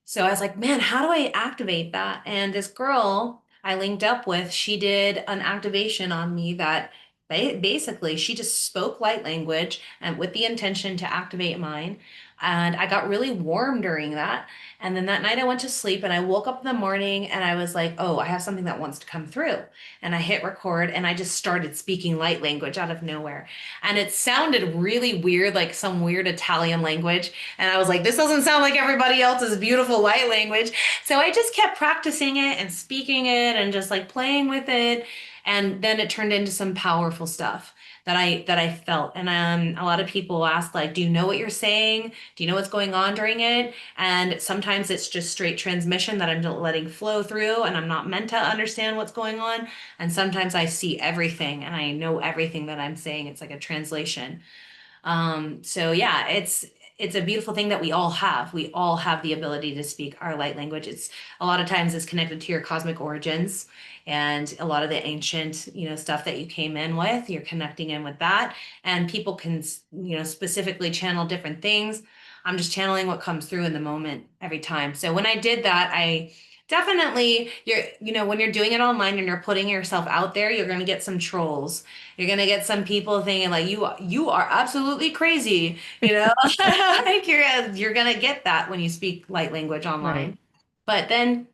So I was like, man, how do I activate that? And this girl I linked up with, she did an activation on me that basically she just spoke light language and with the intention to activate mine. And I got really warm during that. And then that night I went to sleep and I woke up in the morning and I was like, oh, I have something that wants to come through. And I hit record and I just started speaking light language out of nowhere. And it sounded really weird, like some weird Italian language. And I was like, this doesn't sound like everybody else's beautiful light language. So I just kept practicing it and speaking it and just like playing with it. And then it turned into some powerful stuff that I felt. And a lot of people ask, like, do you know what you're saying? Do you know what's going on during it? And sometimes it's just straight transmission that I'm letting flow through, and I'm not meant to understand what's going on. And sometimes I see everything and I know everything that I'm saying. It's like a translation. So yeah, it's a beautiful thing that we all have. We all have the ability to speak our light language. It's a lot of times is connected to your cosmic origins and a lot of the ancient, stuff that you came in with. You're connecting in with that, and people can, specifically channel different things. I'm just channeling what comes through in the moment every time. So when I did that, I Definitely, when you're doing it online and you're putting yourself out there, you're going to get some trolls. You're going to get some people thinking like you are absolutely crazy, Like you're going to get that when you speak light language Right. online. But then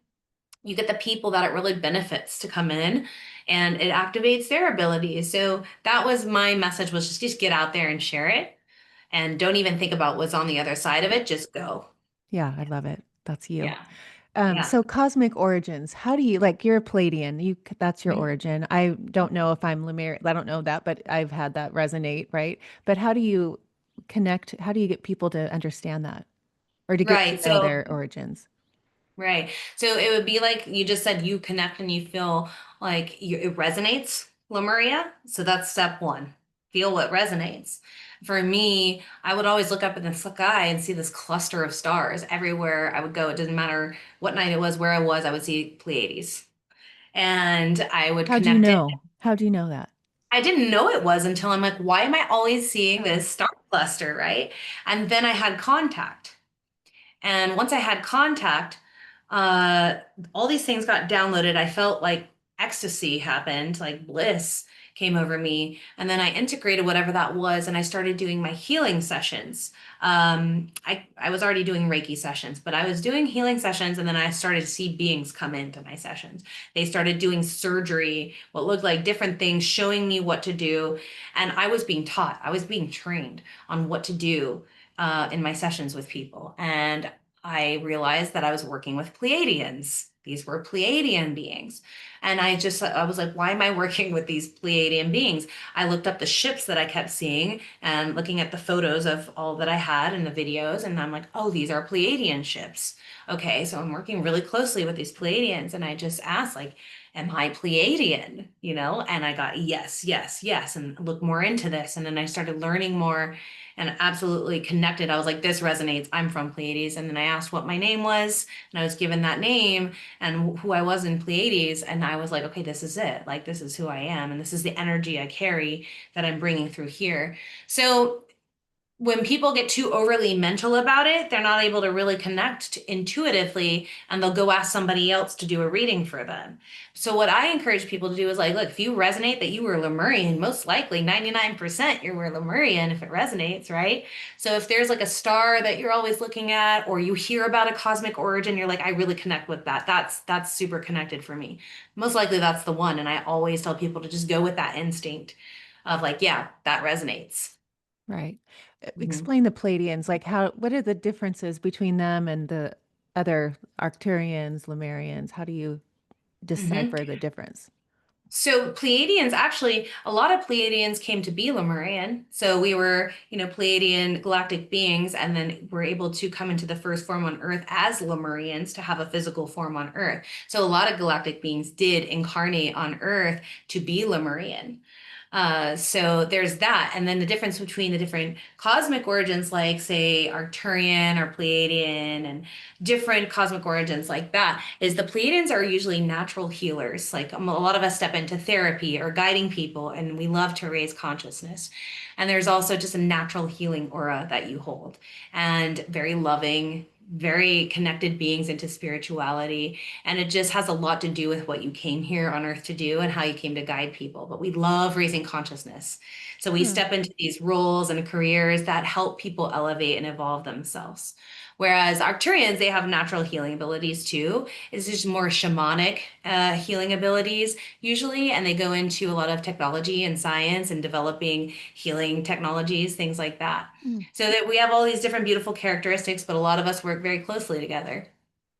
you get the people that it really benefits to come in and it activates their abilities. So that was my message was just get out there and share it and don't even think about what's on the other side of it. Just go. Yeah, I love it. That's you. Yeah. Yeah. So cosmic origins, how do you like you're a Palladian, that's your Mhm. origin. I don't know if I'm Lemurian, I don't know that, but I've had that resonate, right? But how do you connect, how do you get people to understand that or to get to Right. know So their origins? Right. So it would be like you just said, you connect and you feel like it resonates, Lemuria. So that's step one. Feel what resonates. For me, I would always look up in the sky and see this cluster of stars everywhere I would go. It didn't matter what night it was, where I was, I would see Pleiades. And I would How do you connect it. know? How do you know that? I didn't know it was until I'm like, why am I always seeing this star cluster, right? And then I had contact. And once I had contact, uh, all these things got downloaded. I felt like ecstasy happened, like bliss came over me. And then I integrated whatever that was and I started doing my healing sessions. I was already doing Reiki sessions, but I was doing healing sessions and then I started to see beings come into my sessions. They started doing surgery, what looked like different things, showing me what to do. And I was being taught, I was being trained on what to do in my sessions with people. And I realized that I was working with Pleiadians. These were Pleiadian beings. And I was like, why am I working with these Pleiadian beings? I looked up the ships that I kept seeing and looking at the photos of all that I had and the videos. And I'm like, oh, these are Pleiadian ships. Okay, so I'm working really closely with these Pleiadians. And I just asked, like, am I Pleiadian? And I got yes, yes, yes, and look more into this. And then I started learning more and absolutely connected. I was like, this resonates. I'm from Pleiades. And then I asked what my name was, and I was given that name and who I was in Pleiades. And I was like, okay, this is it. Like, this is who I am. And this is the energy I carry that I'm bringing through here. So when people get too overly mental about it, they're not able to really connect intuitively, and they'll go ask somebody else to do a reading for them. So what I encourage people to do is like, look, if you resonate that you were Lemurian, most likely 99% you were Lemurian if it resonates, right? So if there's like a star that you're always looking at, or you hear about a cosmic origin, you're like, I really connect with that. That's super connected for me. Most likely that's the one. And I always tell people to just go with that instinct of like, yeah, that resonates. Right. Mhm. Explain the Palladians, like what are the differences between them and the other Arcturians, Lemurians? How do you Mhm. decipher the difference? So Pleiadians, actually, a lot of Pleiadians came to be Lemurian. So we were, Pleiadian galactic beings, and then we're able to come into the first form on Earth as Lemurians to have a physical form on Earth. So a lot of galactic beings did incarnate on Earth to be Lemurian. So there's that. And then the difference between the different cosmic origins, like say Arcturian or Pleiadian and different cosmic origins like that, is the Pleiadians are usually natural healers. Like a lot of us step into therapy or guiding people, and we love to raise consciousness. And there's also just a natural healing aura that you hold, and very loving, very connected beings into spirituality. And it just has a lot to do with what you came here on earth to do and how you came to guide people. But we love raising consciousness. So we Hmm. step into these roles and careers that help people elevate and evolve themselves. Whereas Arcturians, they have natural healing abilities too. It's just more shamanic healing abilities usually, and they go into a lot of technology and science and developing healing technologies, things like that. Hmm. So that we have all these different beautiful characteristics, but a lot of us work very closely together.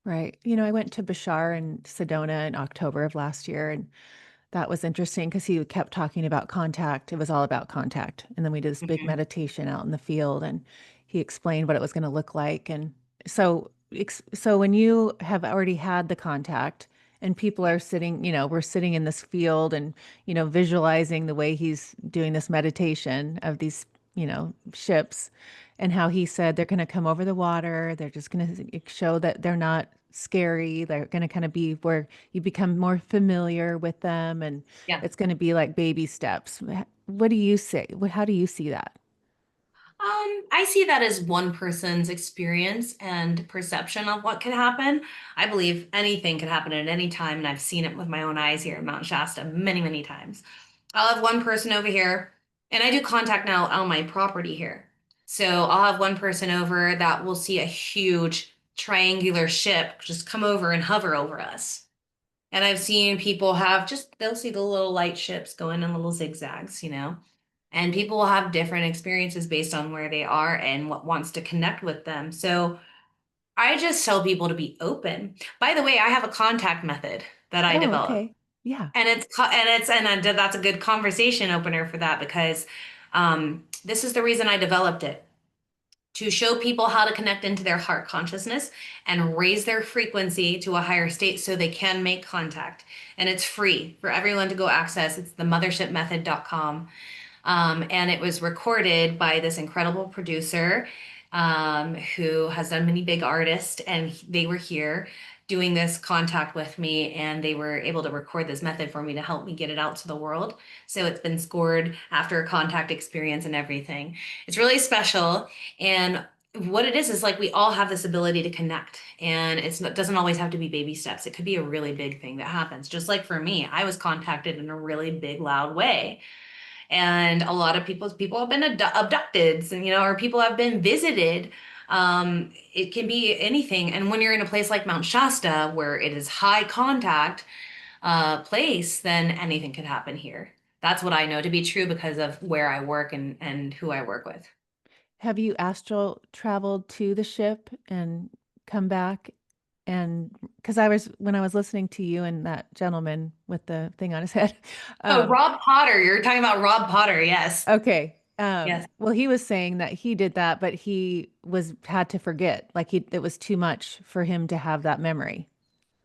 Right. I went to Bashar and Sedona in October of last year, and that was interesting because he kept talking about contact. It was all about contact. And then we did this big Mhm. meditation out in the field, and he explained what it was going to look like. And so when you have already had the contact and people are sitting, we're sitting in this field and, visualizing the way he's doing this meditation of these, ships and how he said they're going to come over the water. They're just going to show that they're not scary. They're going to kind of be where you become more familiar with them, and Yeah. it's going to be like baby steps. What do you say? How do you see that? I see that as one person's experience and perception of what could happen. I believe anything could happen at any time, and I've seen it with my own eyes here in Mount Shasta many, many times. I'll have one person over here, and I do contact now on my property here. So I'll have one person over that will see a huge triangular ship just come over and hover over us. And I've seen people have just, they'll see the little light ships going in little zigzags, you know. And people will have different experiences based on where they are and what wants to connect with them. So I just tell people to be open. By the way, I have a contact method that I Oh, developed. okay. Yeah. That's a good conversation opener for that because this is the reason I developed it to show people how to connect into their heart consciousness and raise their frequency to a higher state so they can make contact. And it's free for everyone to go access. It's the mothershipmethod.com. And it was recorded by this incredible producer who has done many big artists, and they were here doing this contact with me, and they were able to record this method for me to help me get it out to the world. So it's been scored after a contact experience and everything. It's really special. And what it is like we all have this ability to connect, and it doesn't always have to be baby steps. It could be a really big thing that happens. Just like for me, I was contacted in a really big, loud way, and a lot of people have been abducted, and or people have been visited. It can be anything, and when you're in a place like Mount Shasta where it is high contact place, then anything could happen here. That's what I know to be true because of where I work and who I work with. Have you astral traveled to the ship and come back? And because when I was listening to you and that gentleman with the thing on his head, Oh, um, Rob Potter, you're talking about Rob Potter. Yes. okay. Yes. Well, he was saying that he did that, but he had to forget. Like it was too much for him to have that memory.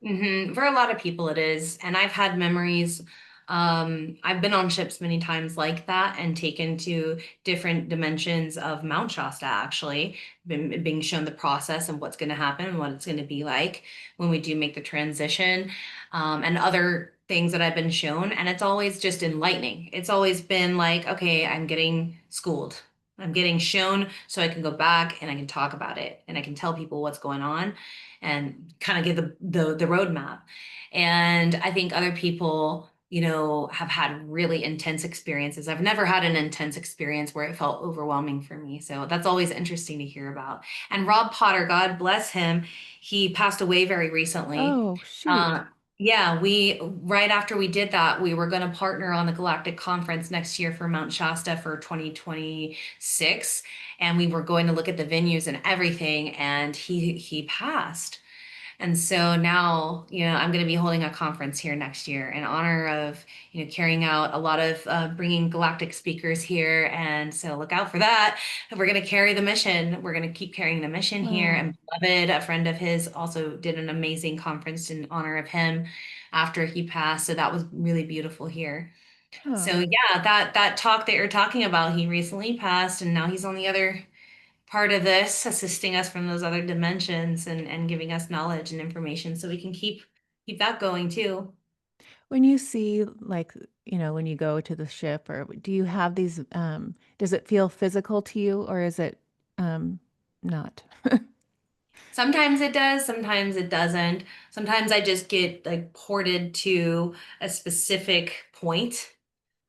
For a lot of people, it is. And I've had memories. I've been on ships many times like that and taken to different dimensions of Mount Shasta, actually, being shown the process and what's going to happen and what it's going to be like when we do make the transition, and other things that I've been shown. And it's always just enlightening. It's always been like, okay, I'm getting schooled. I'm getting shown so I can go back and I can talk about it and I can tell people what's going on and kind of give the roadmap. And I think other people, have had really intense experiences. I've never had an intense experience where it felt overwhelming for me. So that's always interesting to hear about. And Rob Potter, God bless him, he passed away very recently. Oh, shoot. Uh, yeah, we right after we did that, we were going to partner on the Galactic Conference next year for Mount Shasta for 2026, and we were going to look at the venues and everything, and he passed. And so now, I'm going to be holding a conference here next year in honor of, carrying out a lot of bringing galactic speakers here. And so look out for that. We're going to carry the mission. We're going to keep carrying the mission here. Oh, And Beloved, a friend of his, also did an amazing conference in honor of him after he passed. So that was really beautiful here. huh. So yeah, that talk that you're talking about, he recently passed, and now he's on the other part of this, assisting us from those other dimensions and giving us knowledge and information so we can keep that going too. When you see, like, when you go to the ship, or do you have these, does it feel physical to you, or is it not? Sometimes it does, sometimes it doesn't. Sometimes I just get like ported to a specific point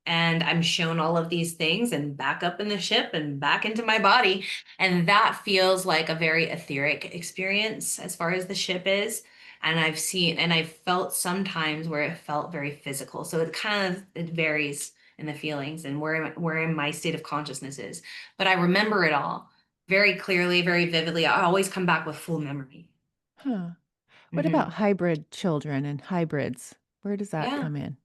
and I'm shown all of these things and back up in the ship and back into my body. And that feels like a very etheric experience as far as the ship is. And I've felt sometimes where it felt very physical. So it varies in the feelings and where my state of consciousness is. But I remember it all very clearly, very vividly. I always come back with full memory. Huh. What about Hmm. hybrid children and hybrids? Where does that Yeah. come in?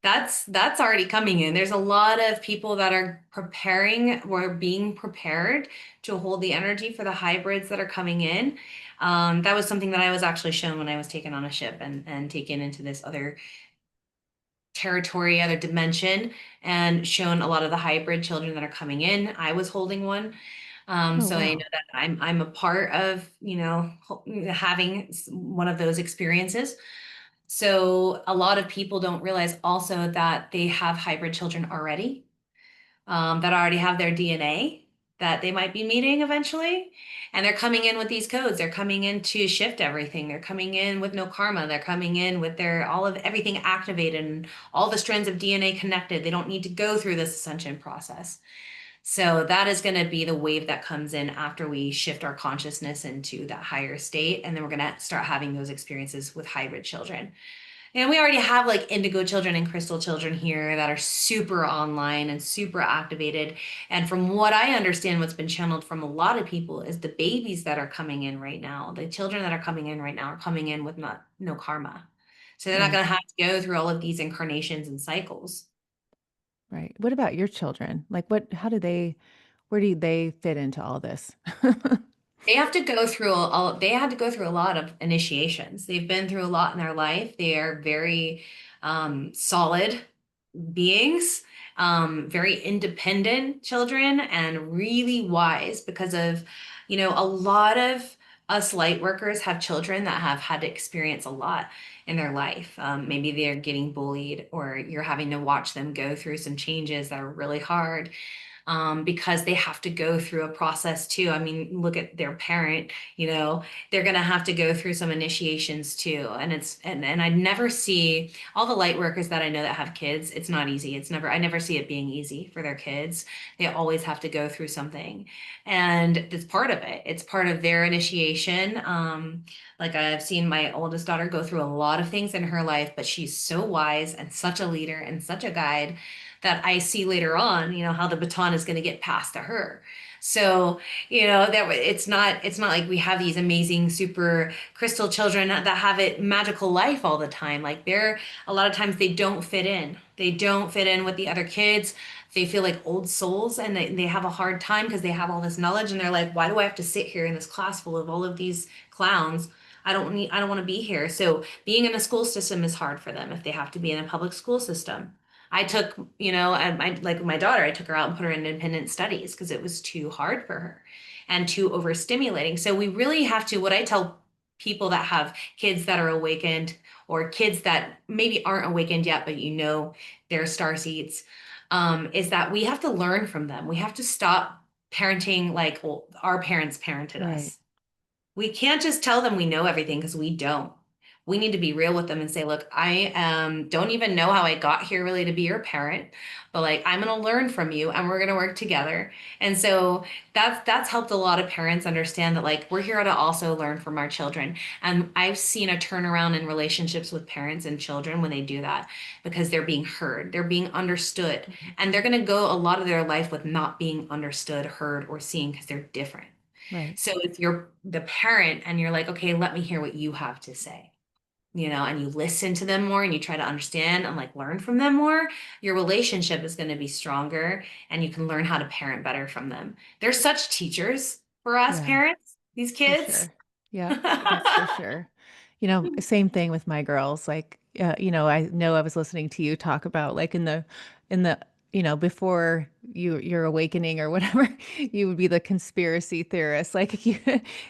That's already coming in. There's a lot of people that are preparing or being prepared to hold the energy for the hybrids that are coming in. That was something that I was actually shown when I was taken on a ship and taken into this other territory, other dimension, and shown a lot of the hybrid children that are coming in. I was holding one. Oh, So I know wow. that I'm a part of, having one of those experiences. So a lot of people don't realize also that they have hybrid children already, that already have their DNA. that they might be meeting eventually. And they're coming in with these codes. They're coming in to shift everything. They're coming in with no karma. They're coming in with their all of everything activated and all the strands of DNA connected. They don't need to go through this ascension process. So that is going to be the wave that comes in after we shift our consciousness into that higher state. And then we're going to start having those experiences with hybrid children. And we already have like indigo children and crystal children here that are super online and super activated. And from what I understand, what's been channeled from a lot of people is the babies that are coming in right now, the children that are coming in right now are coming in with no karma. So they're not Right. going to have to go through all of these incarnations and cycles. Right. What about your children? Like how do where do they fit into all this? They have to go through they had to go through a lot of initiations. They've been through a lot in their life. They are very solid beings, very independent children, and really wise because of, a lot of us light workers have children that have had to experience a lot in their life. Maybe they're getting bullied, or you're having to watch them go through some changes that are really hard, because they have to go through a process too. I mean, look at their parent, they're going to have to go through some initiations too. And I never see all the light workers that I know that have kids. It's not easy. I never see it being easy for their kids. They always have to go through something. And it's part of it. It's part of their initiation. Like I've seen my oldest daughter go through a lot of things in her life, but she's so wise and such a leader and such a guide that I see later on, how the baton is going to get passed to her. So, that it's not like we have these amazing super crystal children that have it magical life all the time. Like they're a lot of times they don't fit in. They don't fit in with the other kids. They feel like old souls, and they have a hard time because they have all this knowledge, and they're like, why do I have to sit here in this class full of all of these clowns? I don't want to be here. So being in a school system is hard for them if they have to be in a public school system. I took, and like my daughter, I took her out and put her in independent studies because it was too hard for her and too overstimulating. So we really have to, what I tell people that have kids that are awakened, or kids that maybe aren't awakened yet, but they're star seeds, is that we have to learn from them. We have to stop parenting like, well, our parents parented Right. us. We can't just tell them we know everything because we don't. We need to be real with them and say, look, I don't even know how I got here really to be your parent, but like I'm going to learn from you and we're going to work together. And so that's helped a lot of parents understand that like we're here to also learn from our children. And I've seen a turnaround in relationships with parents and children when they do that because they're being heard, they're being understood, and they're going to go a lot of their life with not being understood, heard, or seen because they're different. Right. So if you're the parent and you're like, okay, let me hear what you have to say, and you listen to them more and you try to understand and like learn from them more, your relationship is going to be stronger and you can learn how to parent better from them. They're such teachers for us Yeah. parents, these For kids. sure. Yep, that's for sure. Same thing with my girls. Like, I know I was listening to you talk about like in the, before your awakening or whatever, you would be the conspiracy theorist. Like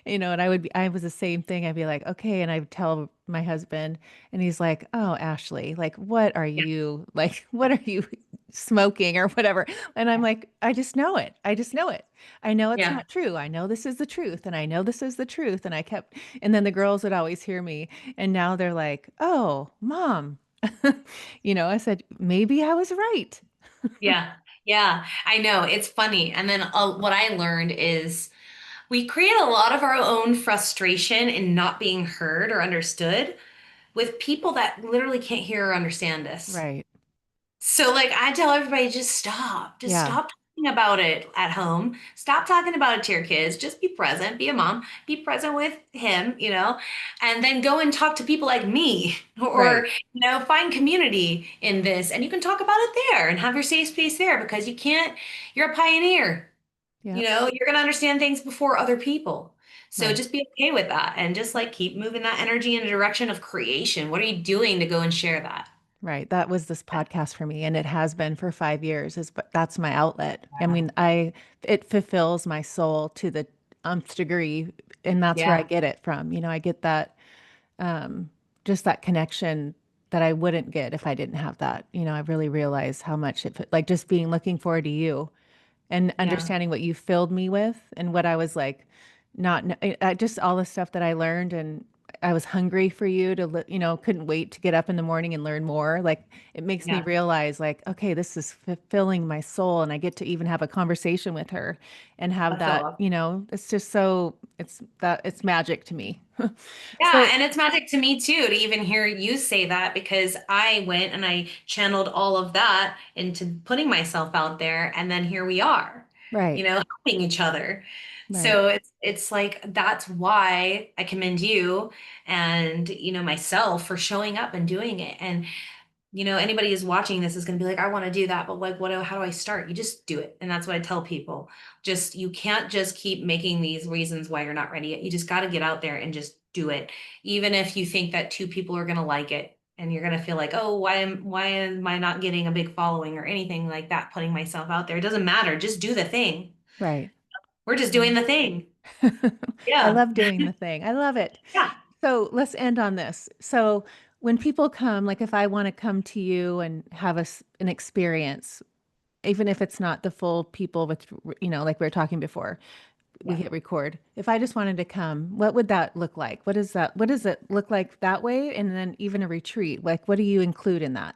and I was the same thing. I'd be like, okay, and I would tell my husband, and he's like, oh, Ashley, like, Yeah. what are you smoking or whatever? And I'm like, I just know it. I just know it. I know it's Yeah. not true. I know this is the truth, and I know this is the truth. And then the girls would always hear me, and now they're like, "Oh, mom." I said, "Maybe I was right." Yeah. Yeah. I know. It's funny. And then what I learned is we create a lot of our own frustration in not being heard or understood with people that literally can't hear or understand us. Right. So like I tell everybody, just stop. Just Yeah. stop talking about it at home. Stop talking about it to your kids. Just be present, be a mom, be present with him, and then go and talk to people like me or, Right. find community in this and you can talk about it there and have your safe space there because you're a pioneer. Yep. You're going to understand things before other people. So Right. just be okay with that and just like keep moving that energy in the direction of creation. What are you doing to go and share that? Right. That was this podcast for me, and it has been for 5 years. But that's my outlet. I mean, it fulfills my soul to the nth degree, and that's where I Yeah. get it from. I get that just that connection that I wouldn't get if I didn't have that. I really realize how much like just looking forward to you. and Yeah. understanding what you filled me with and what I was like, not, just all the stuff that I learned. And I was hungry for you to, couldn't wait to get up in the morning and learn more. Like it makes me Yeah. realize like, okay, this is fulfilling my soul. And I get to even have a conversation with her and have That's so that, awesome. it's just so, it's magic to me. Yeah, So, and it's magic to me too to even hear you say that because I went and I channeled all of that into putting myself out there and then here we are, right, helping each other. right, So it's like that's why I commend you and myself for showing up and doing it. And anybody who's watching this is going to be like, I want to do that, but like, how do I start? You just do it. And that's what I tell people. Just, you can't just keep making these reasons why you're not ready yet. You just got to get out there and just do it. Even if you think that two people are going to like it and you're going to feel like, oh, why am I not getting a big following or anything like that, putting myself out there? It doesn't matter. Just do the thing. right. We're just doing Right. the thing. I Yeah. love doing the thing. I love it. Yeah. So let's end on this. So when people come, like if I want to come to you and have an experience, even if it's not the full people with, like we were talking before, we Yeah. hit record. If I just wanted to come, what would that look like? What is that? What does it look like that way? And then even a retreat, like what do you include in that?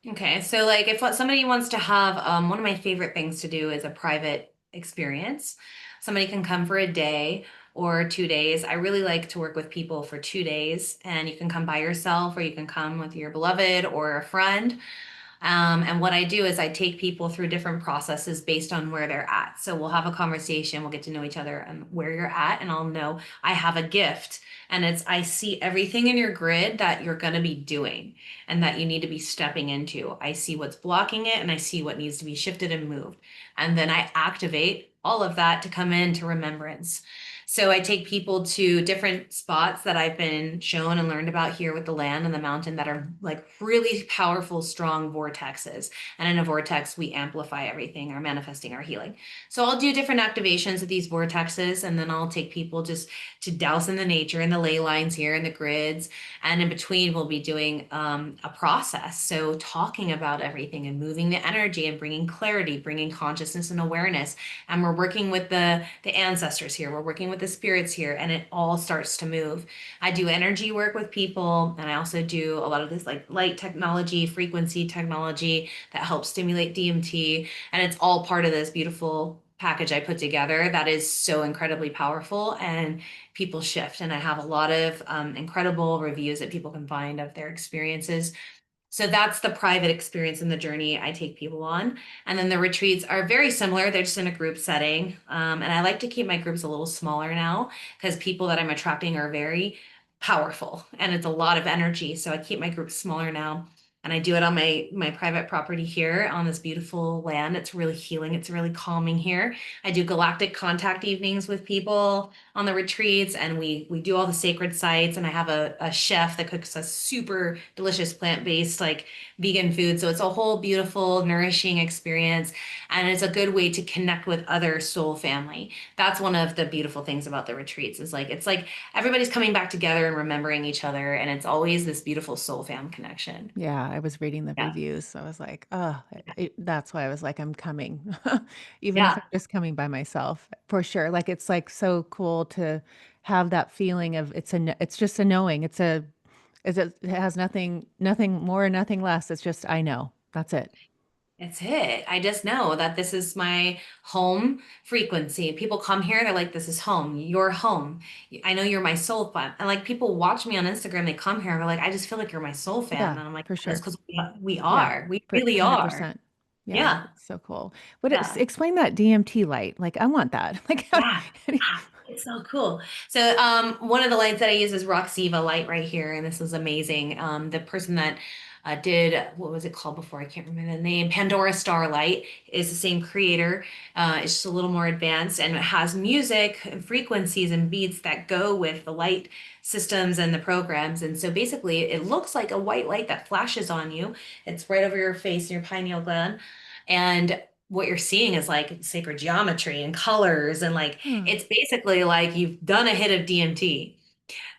Okay, so like if somebody wants to have one of my favorite things to do is a private experience. Somebody can come for a day or 2 days. I really like to work with people for 2 days, and you can come by yourself or you can come with your beloved or a friend. And what I do is I take people through different processes based on where they're at. So we'll have a conversation, we'll get to know each other and where you're at, and I'll know I have a gift. And it's I see everything in your grid that you're going to be doing and that you need to be stepping into. I see what's blocking it and I see what needs to be shifted and moved. And then I activate all of that to come into remembrance. So I take people to different spots that I've been shown and learned about here with the land and the mountain that are like really powerful, strong vortexes. And in a vortex, we amplify everything, our manifesting, our healing. So I'll do different activations of these vortexes, and then I'll take people just to douse in the nature and the ley lines here and the grids. And in between, we'll be doing a process. So talking about everything and moving the energy and bringing clarity, bringing consciousness and awareness. And we're working with the ancestors here. We're working with the spirits here, and it all starts to move. I do energy work with people, and I also do a lot of this like light technology, frequency technology that helps stimulate DMT, and it's all part of this beautiful package I put together that is so incredibly powerful and people shift. And I have a lot of incredible reviews that people can find of their experiences. So that's the private experience and the journey I take people on. And then the retreats are very similar. They're just in a group setting. And I like to keep my groups a little smaller now because people that I'm attracting are very powerful and it's a lot of energy. So I keep my groups smaller now. And I do it on my private property here on this beautiful land. It's really healing. It's really calming here. I do galactic contact evenings with people on the retreats, and we do all the sacred sites. And I have a chef that cooks us super delicious plant-based like vegan food. So it's a whole beautiful, nourishing experience, and it's a good way to connect with other soul family. That's one of the beautiful things about the retreats is like it's like everybody's coming back together and remembering each other, and it's always this beautiful soul fam connection. Yeah, I was reading the Yeah, reviews. So I was like, oh, that's why I was like, I'm coming, even if yeah. I'm just coming by myself, for sure. Like it's like so cool to have that feeling of it's just a knowing. It has nothing more, nothing less. It's just I know. That's it. It's it. I just know that this is my home frequency. People come here, they're like, this is home. You're home. I know you're my soul fam. And like people watch me on Instagram, they come here and they're like, I just feel like you're my soul fam. Yeah, And I'm like, for that's sure. because we Yeah, are. We for really are. 100%. Yeah, Yeah. it's so cool. Yeah. Explain that DMT light. Like I want that. Like, Yeah. It's so cool. So one of the lights that I use is Roxiva light right here, and this is amazing. The person that did what was it called before? I can't remember the name. Pandora Starlight is the same creator. It's just a little more advanced, and it has music and frequencies and beats that go with the light systems and the programs. And so basically, it looks like a white light that flashes on you. It's right over your face and your pineal gland, and what you're seeing is like sacred geometry and colors and like huh. it's basically like you've done a hit of DMT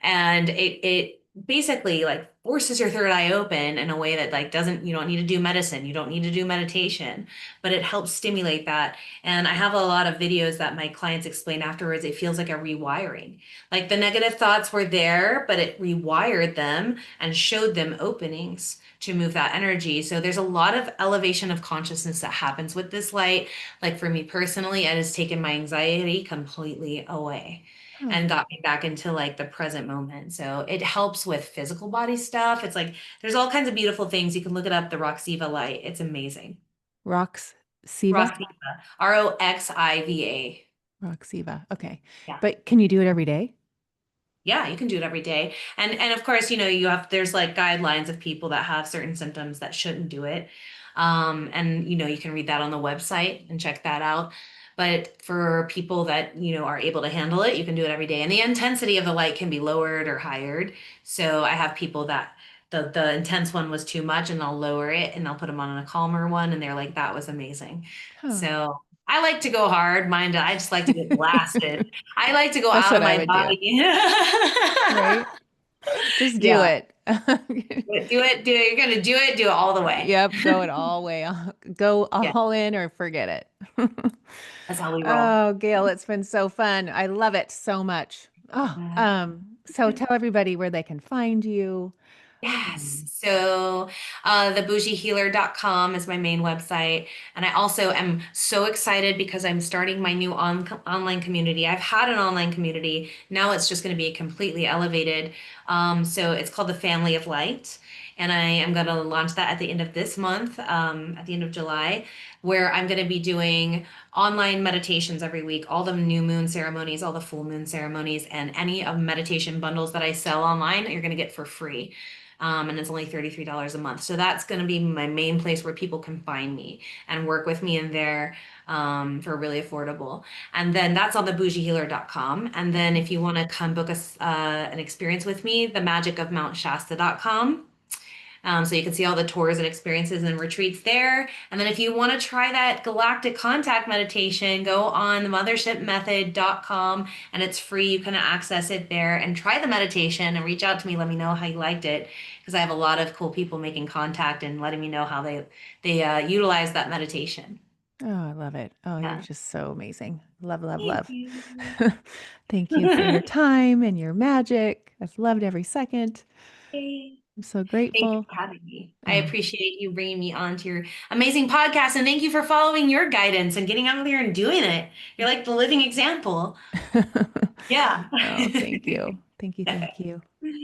and it basically like forces your third eye open in a way that like doesn't, you don't need to do medicine, you don't need to do meditation, but it helps stimulate that. And I have a lot of videos that my clients explain afterwards. It feels like a rewiring. Like the negative thoughts were there, but it rewired them and showed them openings to move that energy. So there's a lot of elevation of consciousness that happens with this light. Like for me personally, it has taken my anxiety completely away Oh, and got me back into like the present moment. So it helps with physical body stuff. It's like there's all kinds of beautiful things. You can look it up, the Roxiva light. It's amazing. Rox Siva? Roxiva, Roxiva. Roxiva. Okay. Yeah. But can you do it every day? Yeah, you can do it every day. And of course, you have there's like guidelines of people that have certain symptoms that shouldn't do it. And you can read that on the website and check that out. But for people that, are able to handle it, you can do it every day. And the intensity of the light can be lowered or higher. So I have people that the intense one was too much and I'll lower it and I'll put them on a calmer one and they're like, that was amazing. Huh. So I like to go hard. Mind, I just like to get blasted. I like to go That's out what of I my would do. body. Right? Just do Yeah. it. Do it. You're gonna do it all the way. Yep, go it all way. Go Yeah, all in or forget it. that's how we roll. Oh, Gail, it's been so fun. I love it so much. Oh, Uh, so tell everybody where they can find you. Yes. Um, So, thebougeehealer.com is my main website. And I also am so excited because I'm starting my new online community. I've had an online community. Now it's just going to be completely elevated. So it's called the Family of Light. And I am going to launch that at the end of this month, at the end of July, where I'm going to be doing online meditations every week, all the new moon ceremonies, all the full moon ceremonies, and any of meditation bundles that I sell online, you're going to get for free. And it's only $33 a month. So that's going to be my main place where people can find me and work with me in there for really affordable. And then that's on the bougiehealer.com. And then if you want to come book an experience with me, themagicofmountshasta.com. So you can see all the tours and experiences and retreats there. And then if you want to try that galactic contact meditation, go on themothershipmethod.com and it's free. You can access it there and try the meditation and reach out to me. Let me know how you liked it because I have a lot of cool people making contact and letting me know how they utilize that meditation. oh, I love it. Oh, you're Yeah. just so amazing. Love, love, Thank love. you. Thank you for your time and your magic. I've loved every second. Yay. I'm so Thank you grateful. for having me. I Oh. appreciate you bringing me on to your amazing podcast, and thank you for following your guidance and getting out there and doing it. You're like the living example. Yeah. Oh, thank you. Thank you. Thank you.